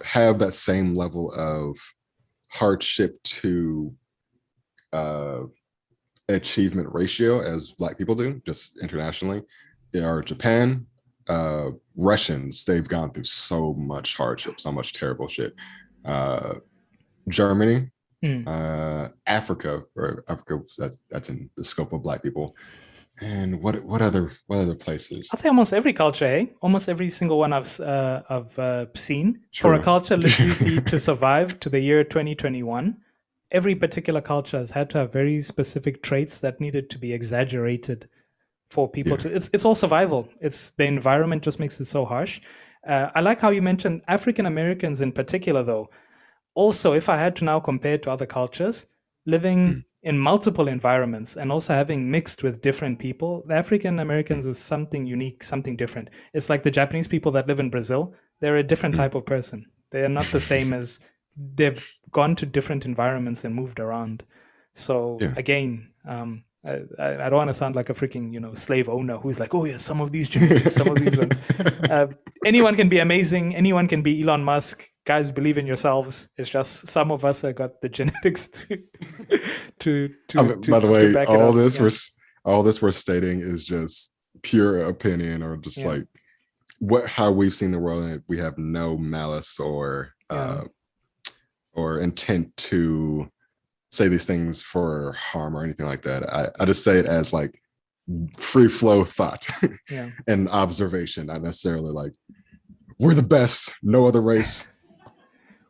have that same level of hardship to uh, achievement ratio as Black people do, just internationally, they are Japan, Russians. They've gone through so much hardship, so much terrible shit. Uh, Germany, mm. Africa. That's in the scope of Black people. And what other I'd places? say almost every culture, eh? Almost every single one I've seen. For a True. culture literally to survive to the year 2021, every particular culture has had to have very specific traits that needed to be exaggerated for people Yeah. to. It's all survival. It's the environment just makes it so harsh. I like how you mentioned African Americans in particular, though. also, if I had to now compare to other cultures, living in multiple environments and also having mixed with different people, the African Americans is something unique, something different. It's like the Japanese people that live in Brazil, they're a different type of person. They are not the same as they've gone to different environments and moved around. So Yeah. again, I don't want to sound like a freaking slave owner who's like, oh yeah, some of these genetics, some of these ones. Anyone can be amazing. Anyone can be Elon Musk. Guys, believe in yourselves. It's just some of us have got the genetics By the way, back it up. Yeah. all this we're stating is just pure opinion, or just Yeah. like how we've seen the world, and we have no malice or intent to say these things for harm or anything like that. I just say it as like free flow thought Yeah. and observation, not necessarily like we're the best, no other race,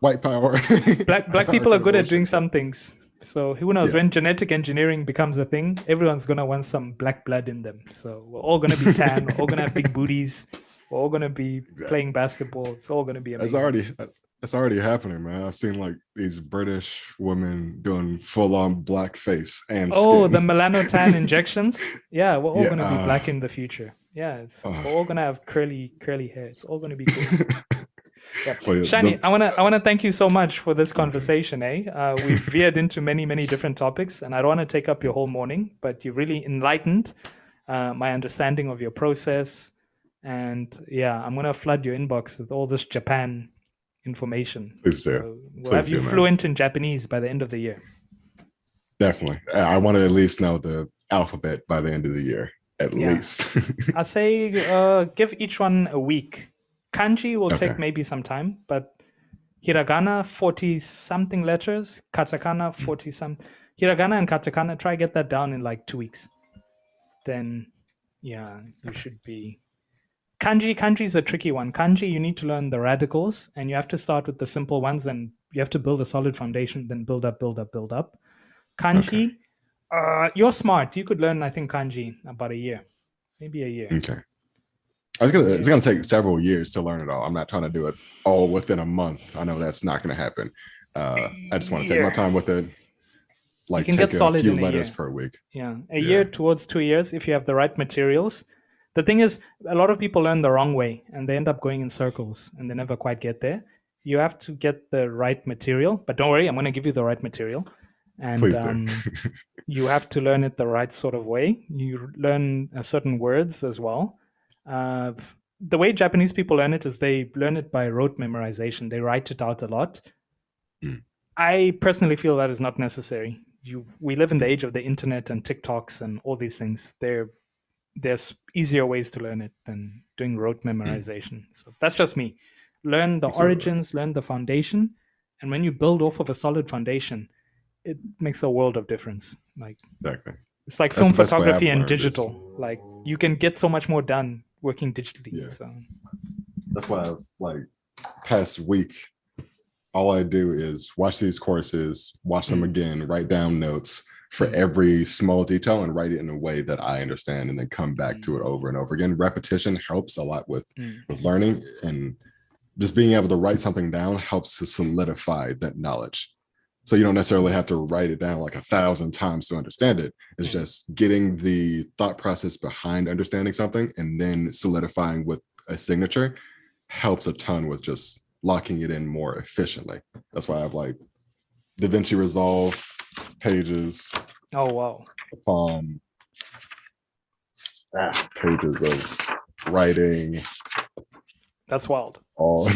white power. Black people are good at doing some things. So who knows, Yeah. when genetic engineering becomes a thing, everyone's gonna want some black blood in them. So we're all gonna be tan, we're all gonna have big booties, we're all gonna be playing basketball. It's all gonna be amazing. That's already happening, man. I've seen like these British women doing full on blackface and Oh, skin. the melanotan injections. Yeah, we're all Yeah, gonna be black in the future. Yeah, we're all gonna have curly hair. It's all gonna be cool. Yeah. well, Shani, I wanna thank you so much for this conversation. We've veered into many different topics, and I don't want to take up your whole morning, but you really enlightened my understanding of your process. And yeah, I'm gonna flood your inbox with all this Japan information. Please do. So we'll Please have you do, man. fluent in Japanese by the end of the year. Definitely. I want to at least know the alphabet by the end of the year, at Yeah. least. I say give each one a week. Kanji will take Okay. maybe some time, but hiragana 40 something letters, katakana 40 some. Hiragana and katakana, try get that down in like 2 weeks. Then yeah, you should be. Kanji is a tricky one. Kanji, you need to learn the radicals, and you have to start with the simple ones, and you have to build a solid foundation, then build up. Kanji, you're smart. You could learn, I think, kanji about a year, maybe a year. Okay. It's gonna take several years to learn it all. I'm not trying to do it all within a month. I know that's not gonna happen. I just want to take my time with it. Like, you can get take a solid few in a letters year. per week. Yeah, a year towards 2 years if you have the right materials. The thing is, a lot of people learn the wrong way and they end up going in circles and they never quite get there. You have to get the right material, but don't worry, I'm going to give you the right material. And Please do. you have to learn it the right sort of way. You learn certain words as well. The way Japanese people learn it is they learn it by rote memorization. They write it out a lot. I personally feel that is not necessary. We live in the age of the internet and TikToks and all these things. There's easier ways to learn it than doing rote memorization. So that's just me. Learn the origins, learn the foundation, and when you build off of a solid foundation, it makes a world of difference. Like Exactly. it's like That's film the best way photography I've and learned is- digital. Like you can get so much more done working digitally. Yeah. So That's why I was like, past week, all I do is watch these courses, watch them again, write down notes for every small detail and write it in a way that I understand, and then come back to it over and over again. Repetition helps a lot with learning, and just being able to write something down helps to solidify that knowledge. So you don't necessarily have to write it down like 1,000 times to understand it. It's just getting the thought process behind understanding something and then solidifying with a signature helps a ton with just locking it in more efficiently. That's why I have like DaVinci Resolve pages. Oh wow. Pages of writing. That's wild. All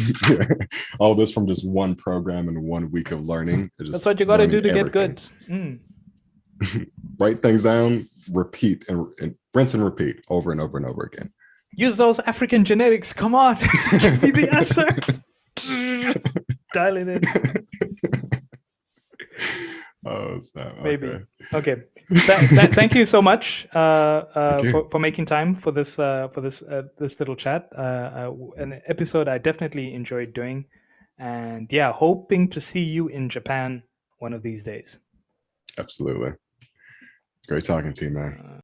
this from just one program and 1 week of learning. That's what you got to do to get good. Write things down, repeat, and rinse and repeat over and over and over again. Use those African genetics. Come on. Give me the answer. Dial it in. Oh, snap. Maybe. Okay. Thank you so much for making time for this little chat. An episode I definitely enjoyed doing, and yeah, hoping to see you in Japan one of these days. Absolutely. It's great talking to you, man.